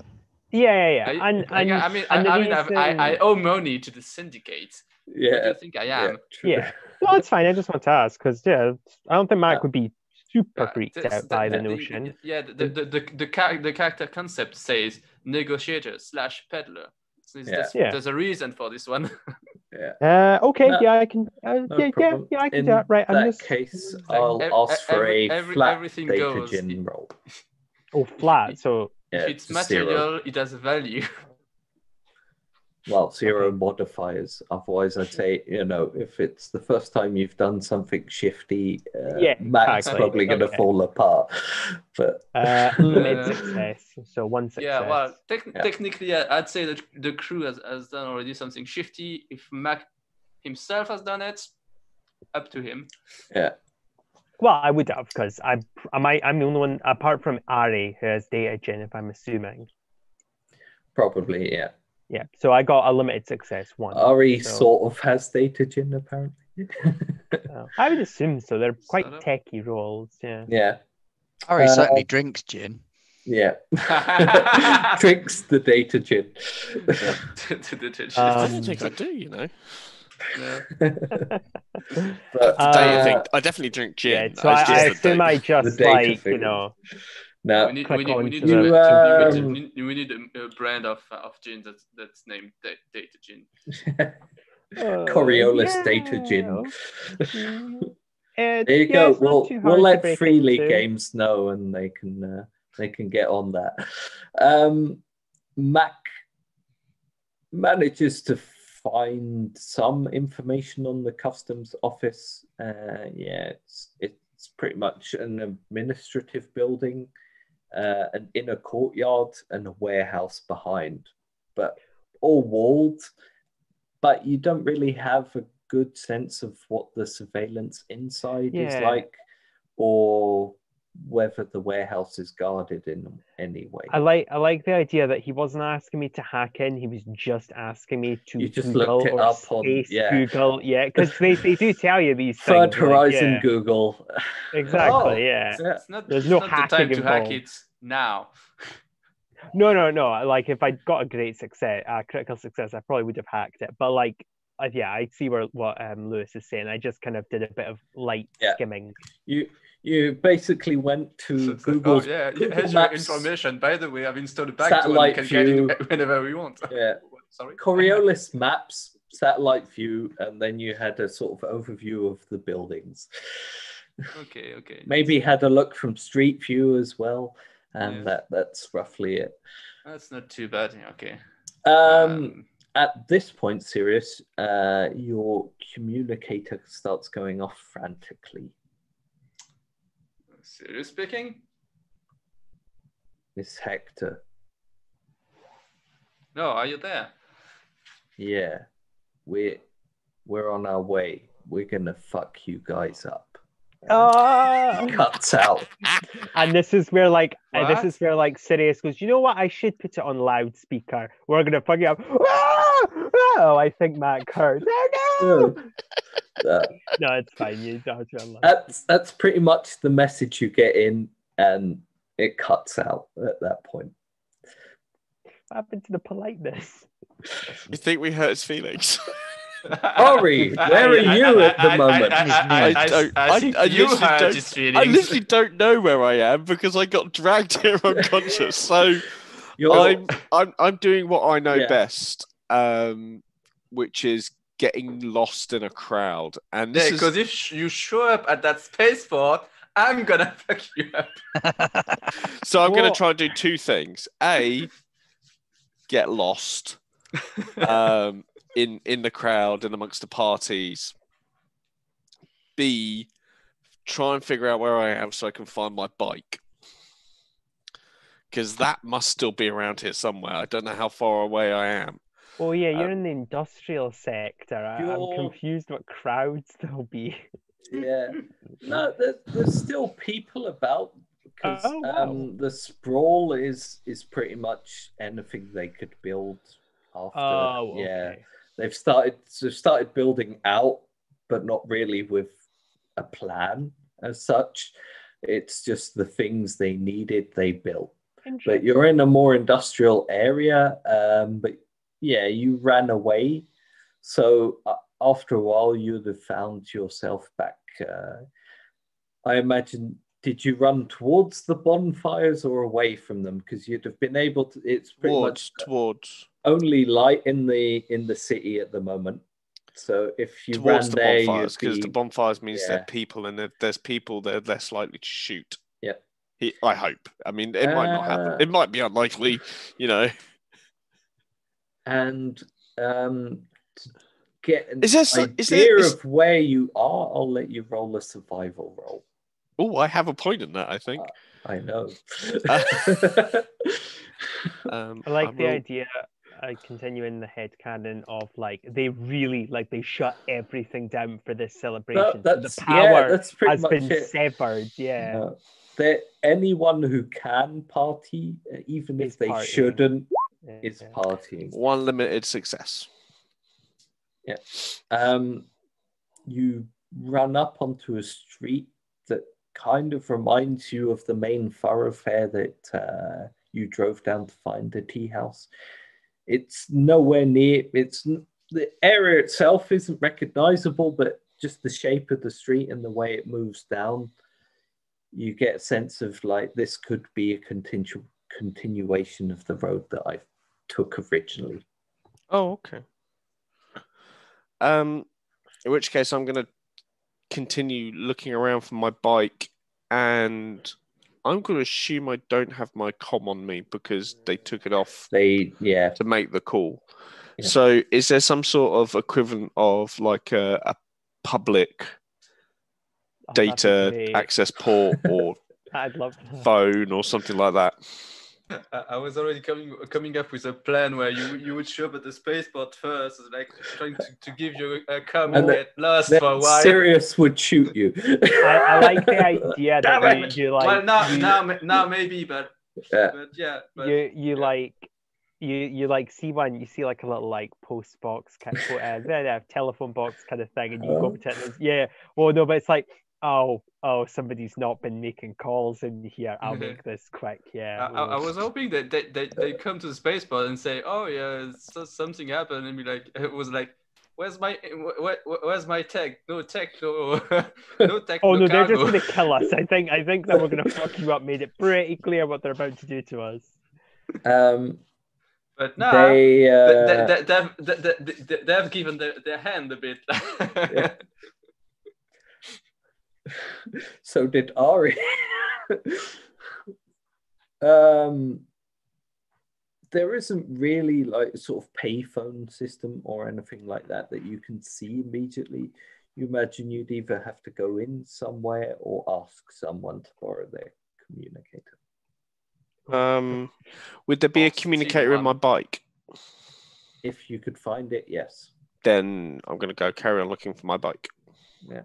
Yeah. I owe money to the syndicate. Yeah, what do you think I am? Yeah. No, that's fine. I just want to ask because I don't think Mac would be super freaked out by the notion. The character concept says negotiator / peddler. So there's a reason for this one. Okay. I can. I can do that. Right. In that case, I'll ask for a flat data gin roll. Oh, flat. So if it's material, it has a value. Well, zero modifiers. Otherwise, I'd say, if it's the first time you've done something shifty, Mac's probably going to fall apart. But limited success, so one success. Yeah, well, technically, I'd say that the crew has done already something shifty. If Mac himself has done it, up to him. Yeah. Well, I would have, because I'm the only one, apart from Ari, who has data gen, if I'm assuming. Probably, yeah. Yeah, so I got a limited success one. Ari sort of has data gen, apparently. I would assume so. They're quite techie roles, yeah. Yeah. Ari certainly drinks gin. Yeah. Drinks the data gin. I don't think I do, But I definitely drink gin. Yeah, so I assume I just No, we need a brand of gin that's named Data Gin. Coriolis Data Gin. There you go. We'll let Freely Games know, and they can get on that. Mac, manages to find some information on the customs office. It's pretty much an administrative building, an inner courtyard, and a warehouse behind, but all walled. But you don't really have a good sense of what the surveillance inside is like, or whether the warehouse is guarded in any way. I like the idea that he wasn't asking me to hack in; he was just asking me to You just Google looked it or up space on Google, because they do tell you these Third things. Horizon like, Google. Exactly. It's not, There's it's no not the hacking time to hack involved. it now. No. Like if I'd got a great success, critical success, I probably would have hacked it. But like, I see what Lewis is saying. I just kind of did a bit of light skimming. You basically went to Google. Here's your information. By the way, I've installed a backdoor. Satellite We can view. get it whenever we want. Yeah. Sorry. Coriolis maps, satellite view, and then you had a sort of overview of the buildings. Okay. Maybe had a look from street view as well, and that's roughly it. That's not too bad. Okay. At this point, Sirius, your communicator starts going off frantically. Sirius speaking? Miss Hector. No, are you there? Yeah. We're on our way. We're gonna fuck you guys up. Cuts out. And this is where Sirius goes, you know what? I should put it on loudspeaker. We're gonna fuck you up. Oh, I think Matt heard. No, it's fine. You don't. That's pretty much the message you get in, and it cuts out at that point. What happened to the politeness? You think we hurt his feelings? Ori, where are you at the moment? I literally don't know where I am because I got dragged here unconscious. So I'm doing what I know best, which is getting lost in a crowd. And this because if you show up at that spaceport, I'm gonna fuck you up. So I'm gonna try and do two things. A, get lost. In the crowd and amongst the parties. B, try and figure out where I am so I can find my bike. Because that must still be around here somewhere. I don't know how far away I am. Oh yeah, you're in the industrial sector. I'm confused what crowds there'll be. Yeah. No, there's still people about because the sprawl is pretty much anything they could build after. They've started building out, but not really with a plan as such. It's just the things they needed, they built. But you're in a more industrial area. But yeah, you ran away. So after a while, you'd have found yourself back. I imagine, did you run towards the bonfires or away from them? Because you'd have been able to. It's pretty much towards. Only light in the city at the moment. So if you towards ran the there, bonfires, because the bonfires means there are people, and if there's people, they're less likely to shoot. Yeah, I hope. I mean, it might not happen. It might be unlikely, And to get an idea of where you are, I'll let you roll a survival roll. Oh, I have a point in that, I think. I know. I like the idea. I continue in the headcanon of they shut everything down for this celebration. The power has been severed. Yeah. Anyone who can party, even if they shouldn't, is partying. One limited success. Yeah. You run up onto a street that kind of reminds you of the main thoroughfare that you drove down to find the tea house. It's nowhere near. The area itself isn't recognizable, but just the shape of the street and the way it moves down, you get a sense of this could be a continuation of the road that I took originally. Oh, okay. In which case, I'm going to continue looking around for my bike, and I'm going to assume I don't have my comm on me because they took it off to make the call. Yeah. So is there some sort of equivalent of like a public Oh, that'd be data great. access port or I'd love that. phone or something like that? I was already coming up with a plan where you would show up at the spaceport first, like trying to give you a come and get lost Then for a while. Sirius would shoot you. I like the idea that you like. Well, now maybe, but Yeah. You like you like see one, you see like a little like post box kind of telephone box kind of thing, and you go to it and yeah, well no, but it's like oh somebody's not been making calls in here, I'll make this quick. Yeah, I was hoping that they come to the spaceport and say, oh yeah, something happened, and be like, it was like, where's my tech? No tech, no no tech. oh no, they're cargo. just gonna kill us. I think that we're gonna fuck you up. Made it pretty clear what they're about to do to us. But no, they've given their hand a bit. Yeah. So did Ari. There isn't really like sort of payphone system or anything like that you can see immediately. You imagine you'd either have to go in somewhere or ask someone to borrow their communicator. Would there be a communicator in my bike? If you could find it, yes. Then I'm going to go carry on looking for my bike. Yeah.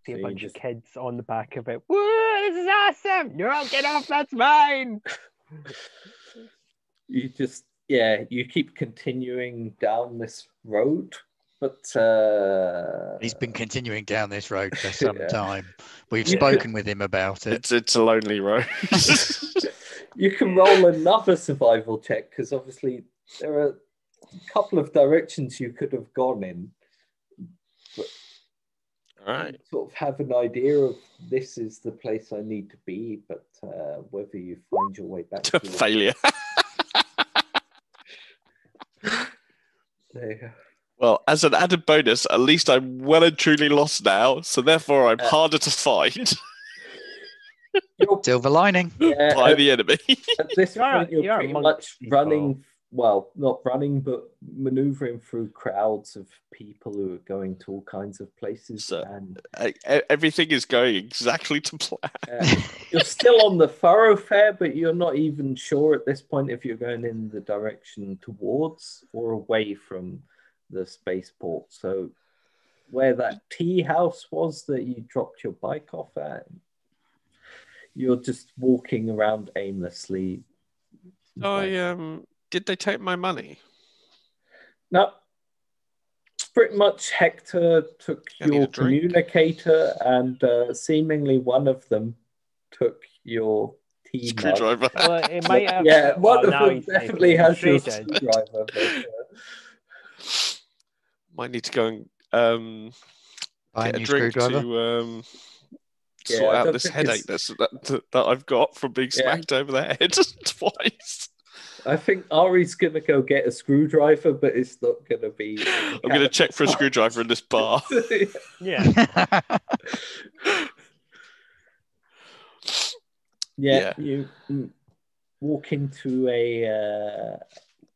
See a bunch of kids on the back of it. Woo, this is awesome! No, get off, that's mine! You keep continuing down this road, but he's been continuing down this road for some time. We've spoken with him about it. It's a lonely road. You can roll another survival check because obviously there are a couple of directions you could have gone in. But all right. you sort of have an idea of this is the place I need to be, but whether you find your way back to failure. There you go. Well, as an added bonus, at least I'm well and truly lost now, so therefore I'm harder to find. Silver lining. By the enemy. At this point, you're pretty much running, well, not running, but maneuvering through crowds of people who are going to all kinds of places. So, and everything is going exactly to plan. You're still on the thoroughfare, but you're not even sure at this point if you're going in the direction towards or away from the spaceport. So where that tea house was that you dropped your bike off at, you're just walking around aimlessly. Did they take my money? No. Pretty much Hector took your communicator and seemingly one of them took your tea screwdriver. Well, it might have, one of them definitely has your screwdriver. Might need to go and buy get a a drink screwdriver to sort out this headache that I've got from being smacked over the head twice. I think Ari's going to go get a screwdriver, but it's not going to be... I'm going to check for a screwdriver in this bar. Yeah. You walk into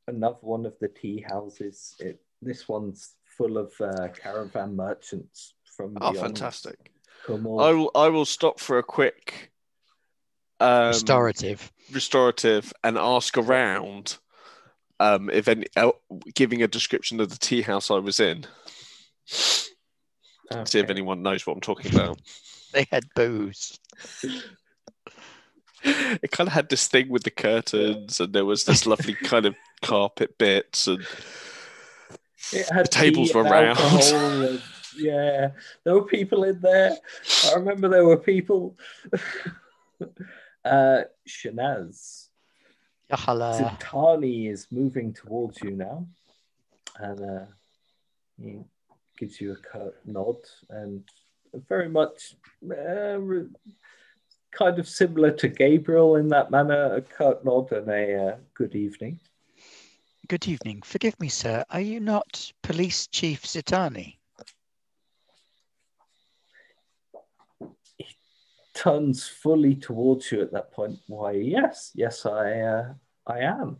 another one of the tea houses. This one's full of caravan merchants from beyond. Fantastic. I will stop for a quick restorative and ask around if any giving a description of the tea house I was in. Okay. See if anyone knows what I'm talking about. They had booze. It kind of had this thing with the curtains, and there was this lovely kind of carpet bits, and the tables were round. And, there were people in there. I remember there were people. Shanaz. Zitani is moving towards you now, and he gives you a curt nod, and very much kind of similar to Gabriel in that manner, a curt nod and a good evening. Good evening. Forgive me, sir. Are you not Police Chief Zitani? Turns fully towards you at that point. Why, yes, I am.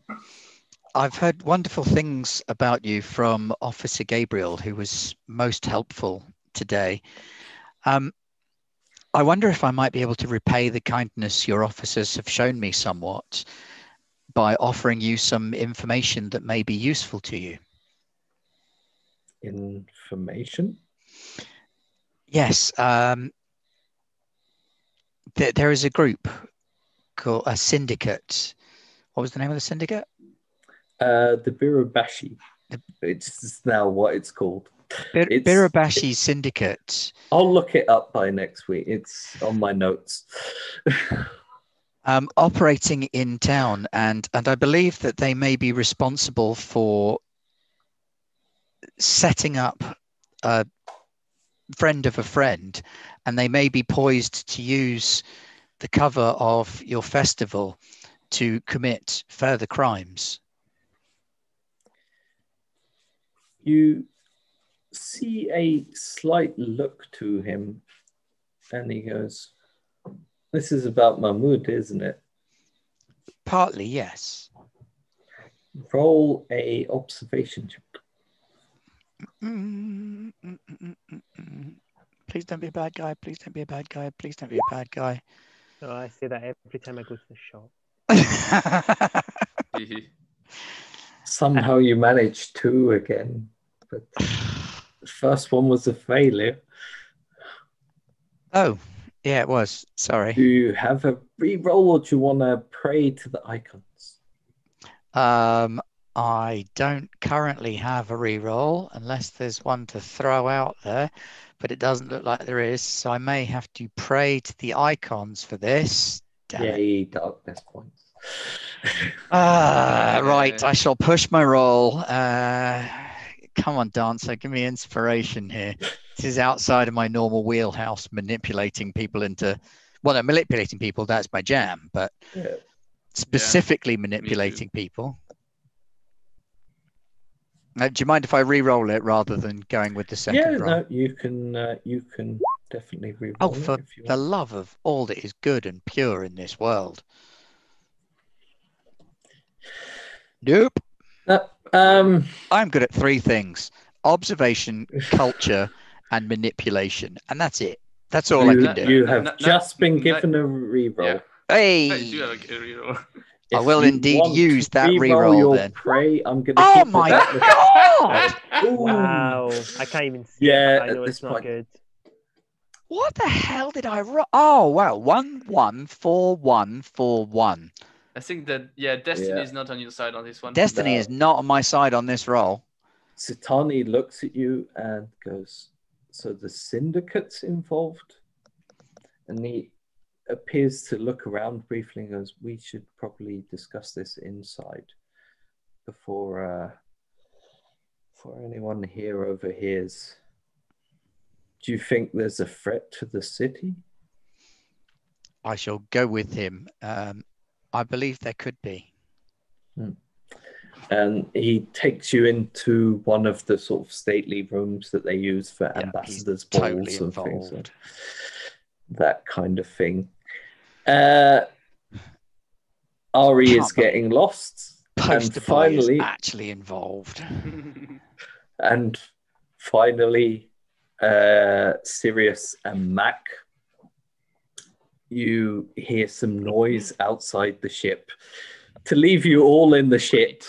I've heard wonderful things about you from Officer Gabriel, who was most helpful today. I wonder if I might be able to repay the kindness your officers have shown me somewhat by offering you some information that may be useful to you. Information? Yes. There is a group called a syndicate. What was the name of the syndicate? The Birabashi. It's now what it's called. Birabashi Syndicate. I'll look it up by next week. It's on my notes. Operating in town, and I believe that they may be responsible for setting up a friend of a friend, and they may be poised to use the cover of your festival to commit further crimes. You see a slight look to him, and he goes, "This is about Mahmoud, isn't it?" Partly, yes. Roll a observation check. Please don't be a bad guy. Please don't be a bad guy. Please don't be a bad guy. Oh, I say that every time I go to the shop. Somehow you managed 2 again, but the first one was a failure. Oh, yeah, it was. Sorry. Do you have a re-roll, or do you want to pray to the icons? I don't currently have a re-roll unless there's one to throw out there, but it doesn't look like there is, so I may have to pray to the icons for this. Damn it. Yay, darkness points. Right, I shall push my roll. Come on, dancer, give me inspiration here. This is outside of my normal wheelhouse, manipulating people into... Well, no, manipulating people, that's my jam, but Yeah. specifically manipulating people. Do you mind if I re-roll it rather than going with the second roll? No, you can definitely re-roll Oh, for it if you the want. love of all that is good and pure in this world. Nope. I'm good at 3 things: observation, culture, and manipulation. And that's it. That's all I can do. You have just been given a re-roll. Yeah. Hey! I do have a reroll. I will indeed use that re-roll your then. Prey, I'm going to Oh keep my it god! Wow. I can't even see Yeah, it, but I know at it's this not point. good. What the hell did I roll? Oh, wow. 1, 1, 4, 1, 4, 1. I think that, Destiny is not on your side on this one. Destiny is not on my side on this roll. Sitani looks at you and goes, "So the syndicate's involved?" And he appears to look around briefly and goes, "We should probably discuss this inside before anyone here overhears. Do you think there's a threat to the city?" I shall go with him. I believe there could be. And he takes you into one of the sort of stately rooms that they use for ambassadors' balls totally and things, involved. that kind of thing. Ari is getting lost. Poster and boy is finally, actually involved. And finally, Sirius and Mac, you hear some noise outside the ship to leave you all in the ship.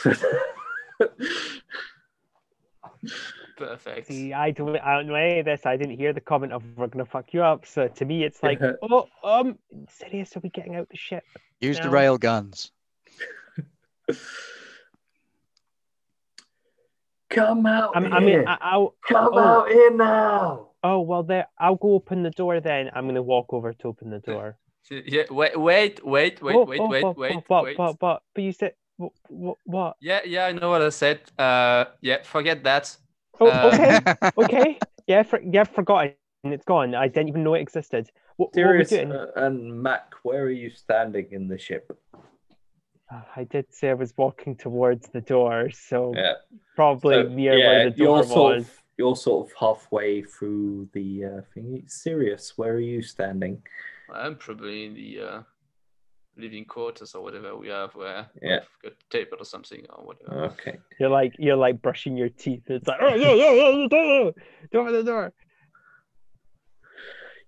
Perfect. See, I don't know any of this. I didn't hear the comment of "we're gonna fuck you up." So to me, it's like, Sirius, are we getting out the ship? Use the now? rail guns. Come out I here. mean, I'll Come out here now. Oh well, there. I'll go open the door then. I'm gonna walk over to open the door. Yeah. Wait. But you said what? Yeah. I know what I said. Forget that. Oh, okay. Okay. Yeah, forgotten. It's gone. I didn't even know it existed. What are we Sirius doing? and Mac, where are you standing in the ship? I did say I was walking towards the door, so Yeah. probably near where the door was. You're sort of halfway through the thingy. Sirius, where are you standing? I'm probably in the living quarters or whatever we have, where Yeah. we've got a table or something or whatever. Okay. You're like brushing your teeth. It's like, oh yeah, door the door.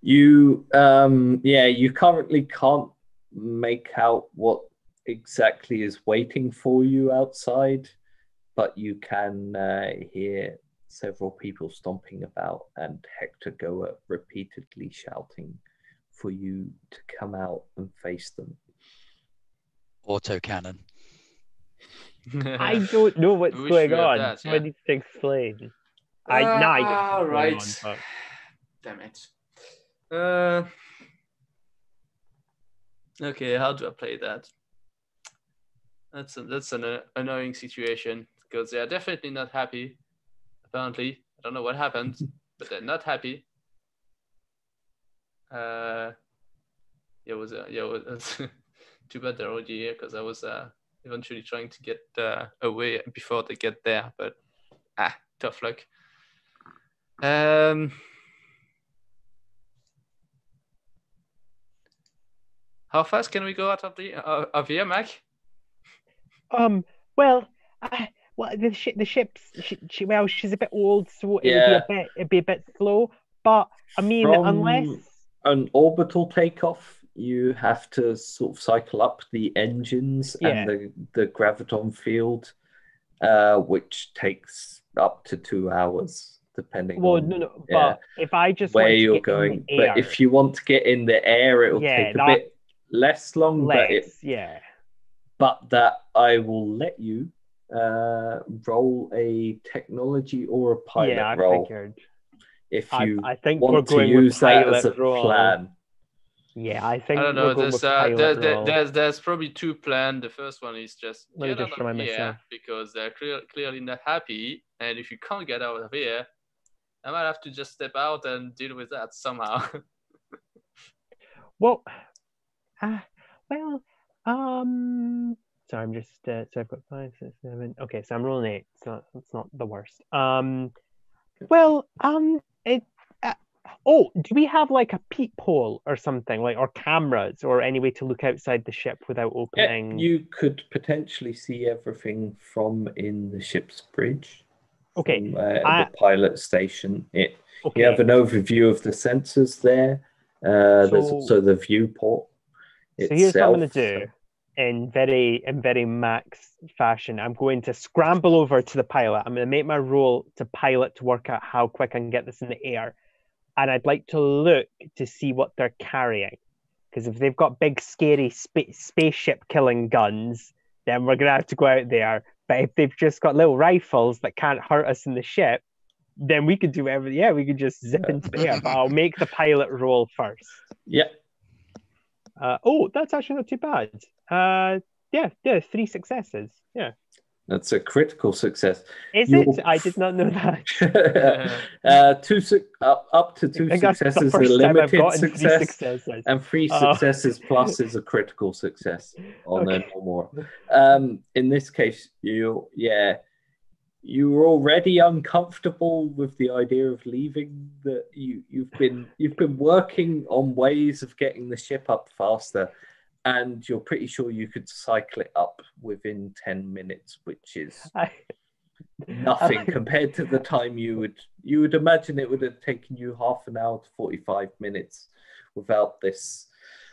You you currently can't make out what exactly is waiting for you outside, but you can hear several people stomping about and Hector Goa repeatedly shouting for you to come out and face them. Autocannon. I don't know what's I wish going we had on. that, Someone yeah. needs to explain. I don't know what's going on, but... Damn it. Okay, how do I play that? That's an annoying situation because they are definitely not happy. Apparently, I don't know what happened, but they're not happy. It was too bad they're already here because I was eventually trying to get away before they get there, but tough luck. How fast can we go out of here, Mac? Well, the ship's well, she's a bit old, so it'd be a bit slow. But I mean, From unless an orbital takeoff, you have to sort of cycle up the engines and the graviton field, which takes up to 2 hours, depending on. No. But if I just where want to you're get going, in the air, but if you want to get in the air, it'll take a bit less long. But that I will let you roll a technology or a pilot roll. Figured. If you I think want we're going to use that as a roll. plan. Yeah, I think I don't know. There's probably two plans. The first one is just get out of here because they're clearly not happy, and if you can't get out of here, I might have to just step out and deal with that somehow. So I'm just so I've got 5, 6, 7. Okay, so I'm rolling 8. So it's not the worst. Do we have like a peephole or something, like, or cameras or any way to look outside the ship without opening? Yeah, you could potentially see everything from in the ship's bridge. Okay. From, the pilot station. You have an overview of the sensors there. There's also the viewport itself. So here's what I'm going to do in very Max fashion. I'm going to scramble over to the pilot. I'm going to make my roll to pilot to work out how quick I can get this in the air. And I'd like to look to see what they're carrying. Because if they've got big, scary spaceship killing guns, then we're going to have to go out there. But if they've just got little rifles that can't hurt us in the ship, then we could do everything. Yeah, we could just zip into the air. But I'll make the pilot roll first. Yeah. That's actually not too bad. 3 successes. Yeah. That's a critical success. Is it? I did not know that. Up to 2 successes is a limited success, and 3 successes plus is a critical success on a normal. In this case, you were already uncomfortable with the idea of leaving. That you've been working on ways of getting the ship up faster. And you're pretty sure you could cycle it up within 10 minutes, which is nothing compared to the time you would imagine it would have taken you half an hour to 45 minutes without this.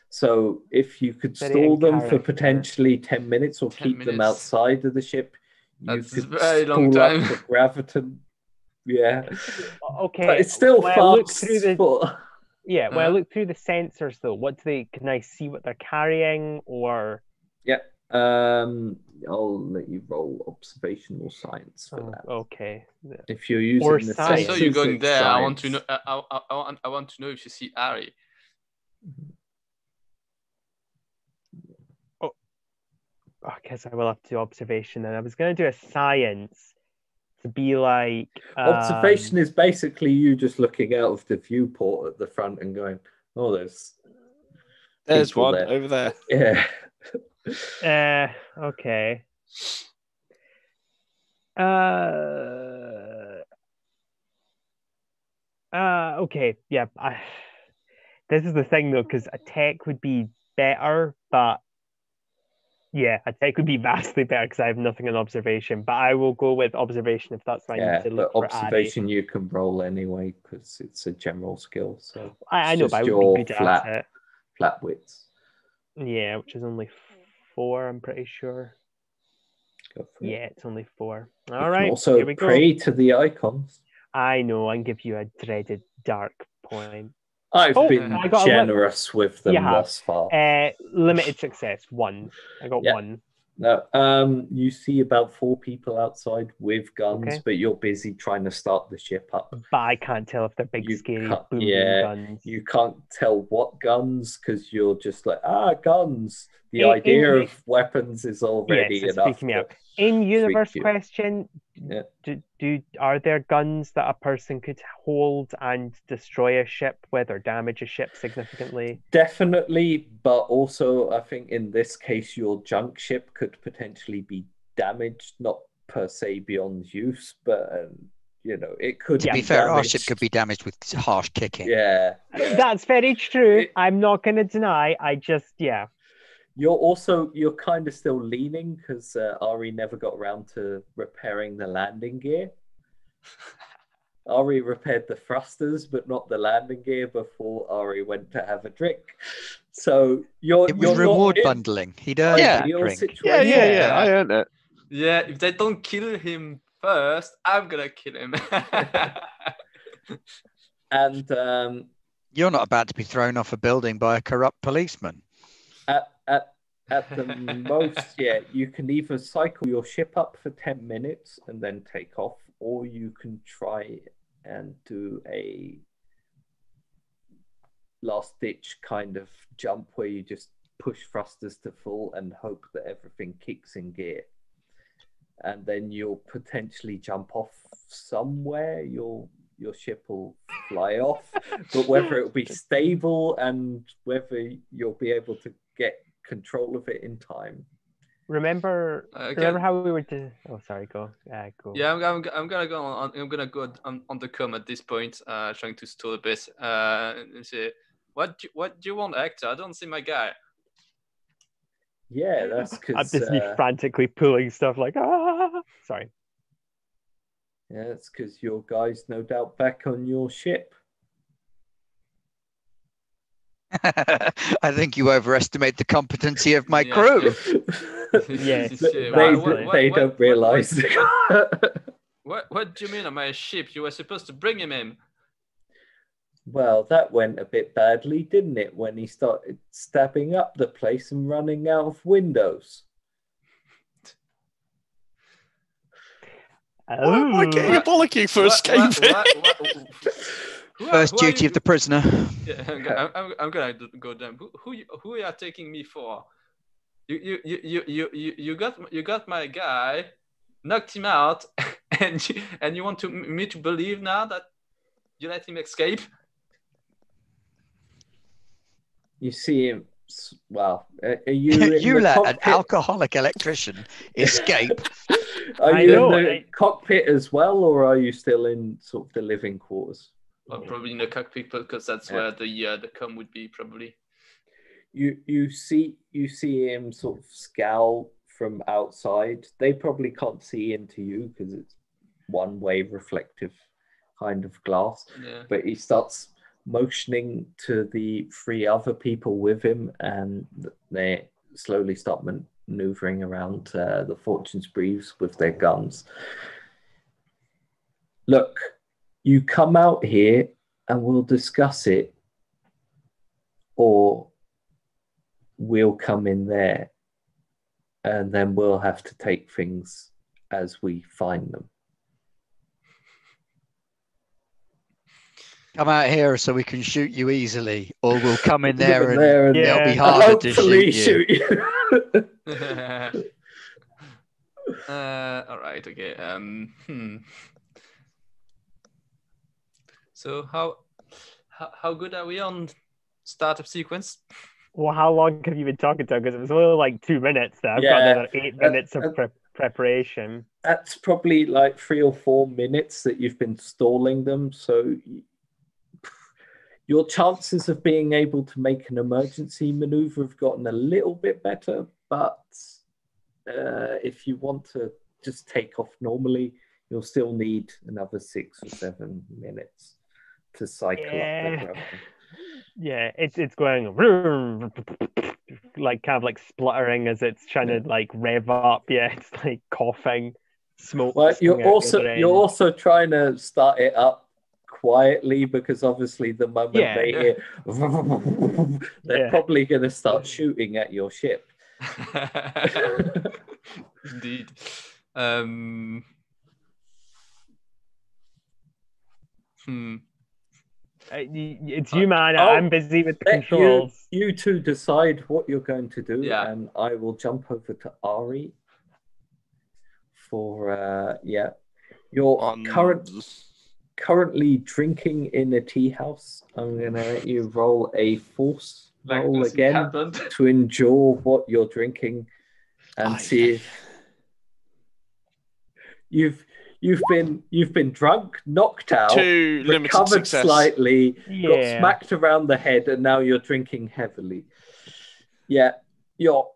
So if you could stall them for potentially 10 minutes or keep them outside of the ship, you could very long time. Up the graviton. Yeah. Okay. But it's still fast. When I look through the sensors, though, can I see what they're carrying, or? Yeah, I'll let you roll observational science for that. Okay. If you're using the sensors, so you're going there. Science. I want to know. I want to know if you see Ari. I guess I will have to do observation. And I was going to do a science. To be like observation is basically you just looking out of the viewport at the front and going, "Oh, there's one there. Over there." Yeah. Okay. Okay. Yeah. This is the thing though, because a tech would be better, but Yeah, attack would be vastly better because I have nothing on observation, but I will go with observation if that's what I need to but look for Ari. observation you can roll anyway because it's a general skill. So I it's know, just but I would your be good at it. flat wits. Yeah, which is only 4, I'm pretty sure. Go for it. Yeah, it's only 4. You All can right, also here we go. pray to the icons. I know, I can give you a dreaded dark point. I've Oh, been I got generous with them You have. thus far. Limited success, 1. I got Yeah. 1. No, you see about 4 people outside with guns, Okay. but you're busy trying to start the ship up. But I can't tell if they're big, You scary, can't- boom yeah, guns. You can't tell what guns because you're just like, guns. The In- idea in- of weapons is already Yes, it's enough. freaking me to out. In universe you. question, Yeah. are there guns that a person could hold and destroy a ship with or damage a ship significantly? Definitely, but also I think in this case your junk ship could potentially be damaged, not per se beyond use, but it could To be be fair, our damaged. ship could be damaged with harsh kicking. Yeah. That's very true. It- I'm not going to deny. I just, yeah. You're kind of still leaning because Ari never got around to repairing the landing gear. Ari repaired the thrusters, but not the landing gear before Ari went to have a drink. So It was you're reward not in bundling. He'd earned that ideal drink. situation. Yeah. I earned it. Yeah, if they don't kill him first, I'm gonna kill him. And You're not about to be thrown off a building by a corrupt policeman. at the most, you can either cycle your ship up for 10 minutes and then take off, or you can try and do a last ditch kind of jump where you just push thrusters to full and hope that everything kicks in gear. And then you'll potentially jump off somewhere. Your ship will fly off, but whether it'll be stable and whether you'll be able to get control of it in time. Remember how we were oh, sorry, go. Go. Yeah, I'm gonna go on. I'm gonna go on the com at this point, trying to stall a bit. And say, what do you want, Hector? I don't see my guy. Yeah, that's because I'm just me frantically pulling stuff like Sorry. Yeah, it's because your guy's no doubt back on your ship. I think you overestimate the competency of my crew. Yeah, they don't realize. What do you mean on my ship? You were supposed to bring him in. Well, that went a bit badly, didn't it, when he started stabbing up the place and running out of windows? Why am I getting a bollocking for escaping? First duty of the prisoner. Yeah, I'm gonna go down. Who you are taking me for? You got my guy, knocked him out, and you want me to believe now that you let him escape? You see him. Well, are you? You in the let cockpit? an alcoholic electrician escape. Are you in the cockpit as well, or are you still in sort of the living quarters? Well, probably in the cockpit because that's where the com would be probably. You see him sort of scowl from outside. They probably can't see into you because it's one-way reflective kind of glass. Yeah. But he starts motioning to the 3 other people with him, and they slowly start maneuvering around the Fortune's Breeze with their guns. Look, you come out here and we'll discuss it, or we'll come in there and then we'll have to take things as we find them. Come out here so we can shoot you easily, or we'll come in there and it'll be Yeah. harder to Hopefully shoot you. All right. Okay. So how good are we on startup sequence? Well, how long have you been talking to? Because it was only like 2 minutes there. I've got another 8 minutes of preparation. That's probably like 3 or 4 minutes that you've been stalling them. So your chances of being able to make an emergency maneuver have gotten a little bit better, but if you want to just take off normally, you'll still need another 6 or 7 minutes to cycle up the ground. Yeah, it's going like kind of like spluttering as it's trying to like rev up. Yeah, it's like coughing, smoke. Well, you're also trying to start it up quietly because obviously the moment they hear, they're probably going to start shooting at your ship. Indeed. It's you, man. I'm busy with the controls. You two decide what you're going to do, and I will jump over to Ari for you're currently drinking in a tea house. I'm gonna let you roll a force roll again to endure what you're drinking and see if you've been drunk, knocked out, recovered slightly, got smacked around the head, and now you're drinking heavily. Yeah, you're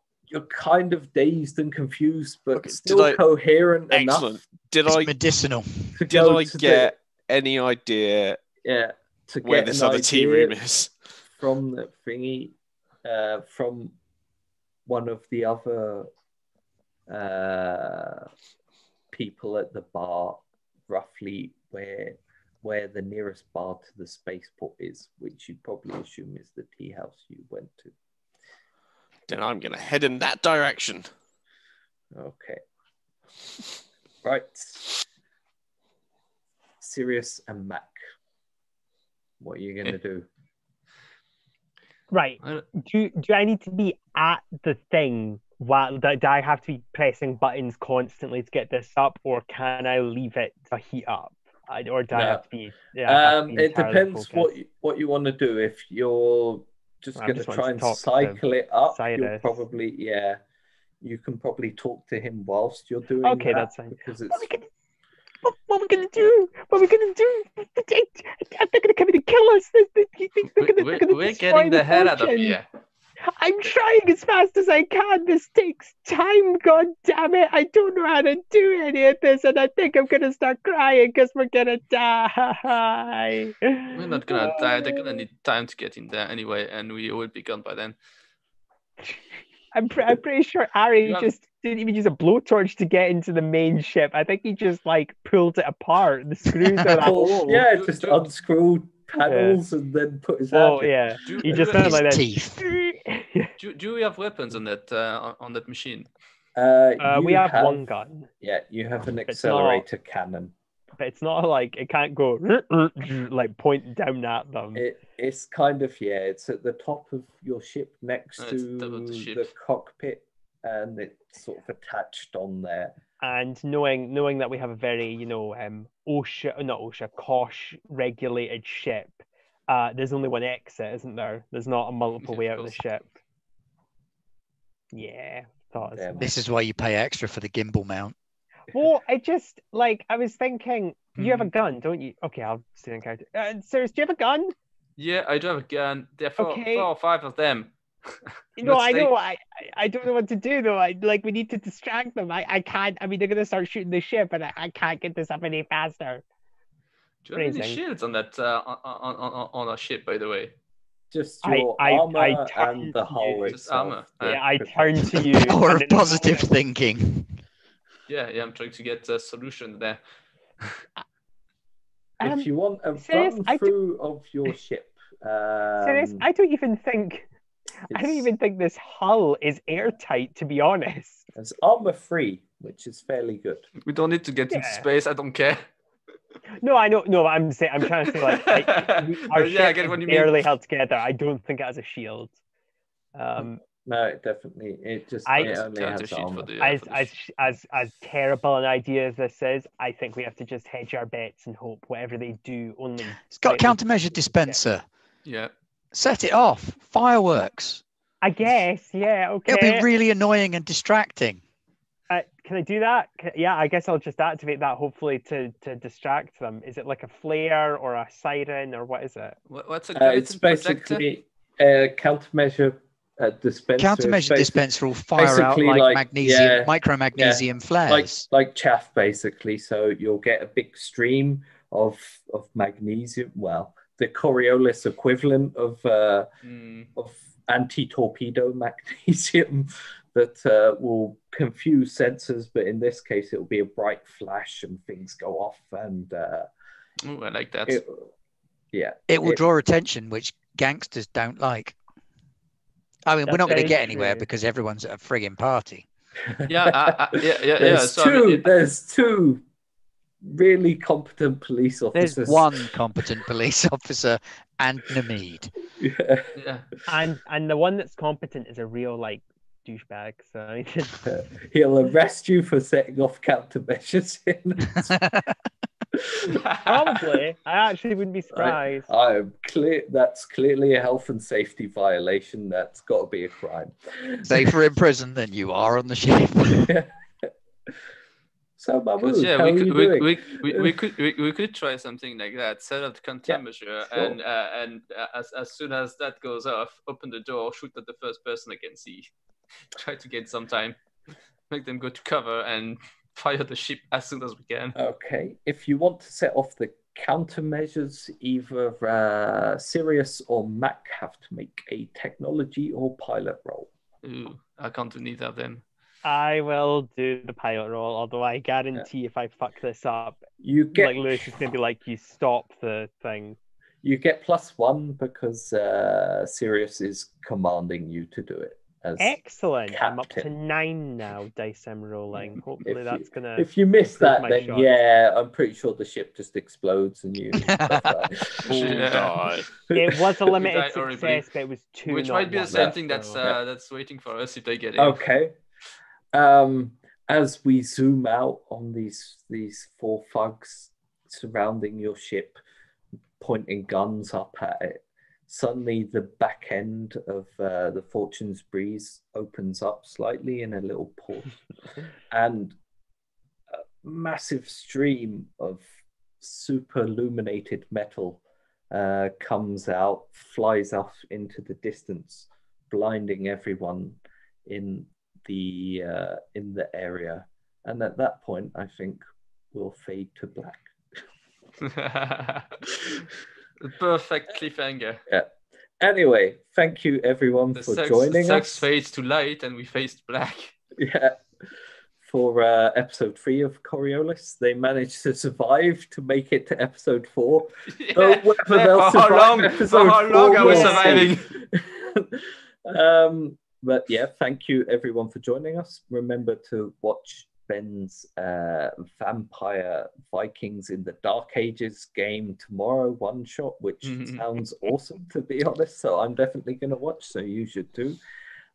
kind of dazed and confused, but still coherent enough. It's medicinal. Did I get any idea? Yeah, to where get this an other tea room idea is from the thingy, from one of the other people at the bar, roughly where the nearest bar to the spaceport is, which you probably assume is the tea house you went to. Then I'm going to head in that direction. Okay. Right. Sirius and Mac, what are you going to do? Right. Do I need to be at the thing? Do I have to be pressing buttons constantly to get this up, or can I leave it to heat up? Or do I have to be? It depends what you want to do. If you're just going to try and cycle it up, you'll probably you can probably talk to him whilst you're doing that. That's fine. Because it's... What are we gonna do? What are we gonna do? They're gonna come in and kill us. We're getting the hell out of here. I'm trying as fast as I can. This takes time. God damn it! I don't know how to do any of this, and I think I'm gonna start crying because we're gonna die. We're not gonna die. They're gonna need time to get in there anyway, and we will be gone by then. I'm pretty sure Ari just didn't even use a blowtorch to get into the main ship. I think he just like pulled it apart. The screws are hole. Yeah, just unscrewed panels and then put his hand in. He just sounded like that. Teeth. Do we have weapons on that machine? We have one gun. Yeah, you have an accelerator cannon. But it's not like it can't go like pointing down at them. It's kind of it's at the top of your ship next to the cockpit, and it's sort of attached on there. And knowing that we have a very Kosh regulated ship, there's only one exit, isn't there? There's not a multiple way out of the ship. Yeah, this is why you pay extra for the gimbal mount. Well, I was thinking, you have a gun, don't you? Okay, I'll stay in character. Sirius, do you have a gun? Yeah, I do have a gun. There are 4 or 5 of them. No, I know. I don't know what to do though. We need to distract them. I can't. I mean, they're gonna start shooting the ship, and I can't get this up any faster. Do you have any shields on that on our ship, by the way? Just your armor and the hull itself. Just armor. Yeah, I turn to you. Power of positive thinking. Yeah, I'm trying to get a solution there. If you want a run through of your ship, Sirius, I don't even think this hull is airtight, to be honest. It's armor free, which is fairly good. We don't need to get into space. I don't care. No, I know. No, I'm trying to say our ship is barely held together. I don't think it has a shield. No, definitely. It only has armor. As terrible an idea as this is, I think we have to just hedge our bets and hope whatever they do only. It's got a countermeasure dispenser. Yeah. Set it off. Fireworks. I guess. Yeah. Okay. It'll be really annoying and distracting. Can I do that? Yeah, I guess I'll just activate that, hopefully to distract them. Is it like a flare or a siren or what is it? What's a it's basically a countermeasure dispenser. Countermeasure dispenser will fire out basically like magnesium, micromagnesium flares. like chaff, basically. So you'll get a big stream of magnesium. Well, the Coriolis equivalent of anti-torpedo magnesium that will confuse sensors, but in this case, it will be a bright flash and things go off. And Ooh, I like that. It will draw attention, which gangsters don't like. I mean, we're not going to get anywhere because everyone's at a frigging party. Yeah. There's two really competent police officers. There's one competent police officer and Namid. Yeah. And the one that's competent is a real like douchebag. So he'll arrest you for setting off countermeasures. Probably. I actually wouldn't be surprised. I'm clear. That's clearly a health and safety violation. That's got to be a crime. Safer in prison than you are on the ship. So, Mahmoud, how are you doing? We could try something like that. Set up the countermeasure, sure. and as soon as that goes off, open the door, shoot at the first person I can see. Try to get some time, make them go to cover, and fire the ship as soon as we can. Okay. If you want to set off the countermeasures, either Sirius or Mac have to make a technology or pilot roll. Ooh, I can't do neither then. I will do the pilot roll, although I guarantee if I fuck this up, you get like Lewis is going to be like, you stop the thing. You get +1 because Sirius is commanding you to do it. Excellent. Captain. I'm up to 9 now, dice I'm rolling. Hopefully that's going to... If you miss that, then shot. I'm pretty sure the ship just explodes and you... die. It was a limited success, but it was 2. Which might be the same thing that's waiting for us if they get it. Okay. As we zoom out on these 4 thugs surrounding your ship, pointing guns up at it, suddenly the back end of the Fortune's Breeze opens up slightly in a little port, and a massive stream of super illuminated metal comes out, flies off into the distance, blinding everyone in the area. And at that point, I think we'll fade to black. Perfect cliffhanger. Yeah. Anyway, thank you everyone for joining us. The sex fades to light and we faced black. Yeah. For episode 3 of Coriolis, they managed to survive to make it to episode 4. Yeah. So whether they'll survive for how long are we surviving? But yeah, thank you everyone for joining us. Remember to watch Ben's Vampire Vikings in the Dark Ages game tomorrow, one shot, which sounds awesome, to be honest. So I'm definitely going to watch, so you should too.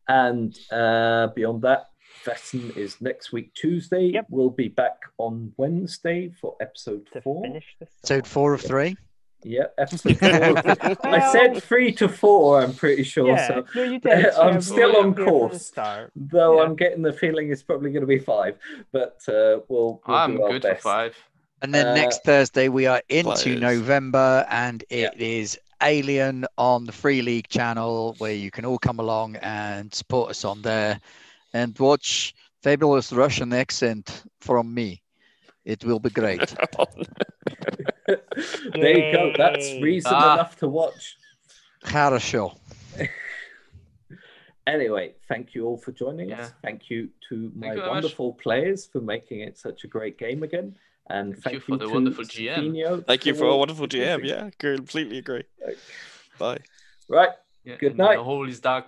And beyond that, Vesson is next week, Tuesday. Yep. We'll be back on Wednesday for episode 4. Finish this. Episode 4 of 3. Yeah, episode 4. I said 3 to 4, I'm pretty sure. Yeah, so no, you did. I'm still on course. Though Yeah. I'm getting the feeling it's probably going to be 5. But we'll I'm do our good best. for 5. And then next Thursday, we are into Players. November, and it is Alien on the Free League channel, where you can all come along and support us on there and watch fabulous Russian accent from me. It will be great. There you go. That's reason enough to watch. Хорошо. Anyway, thank you all for joining Yeah. us. Thank you to my you very wonderful players for making it such a great game again. And Thank you thank for the to wonderful GM. Stefano Thank you for a wonderful GM. Yeah, completely agree. Bye. Right. Yeah, Good and night. The hole is dark.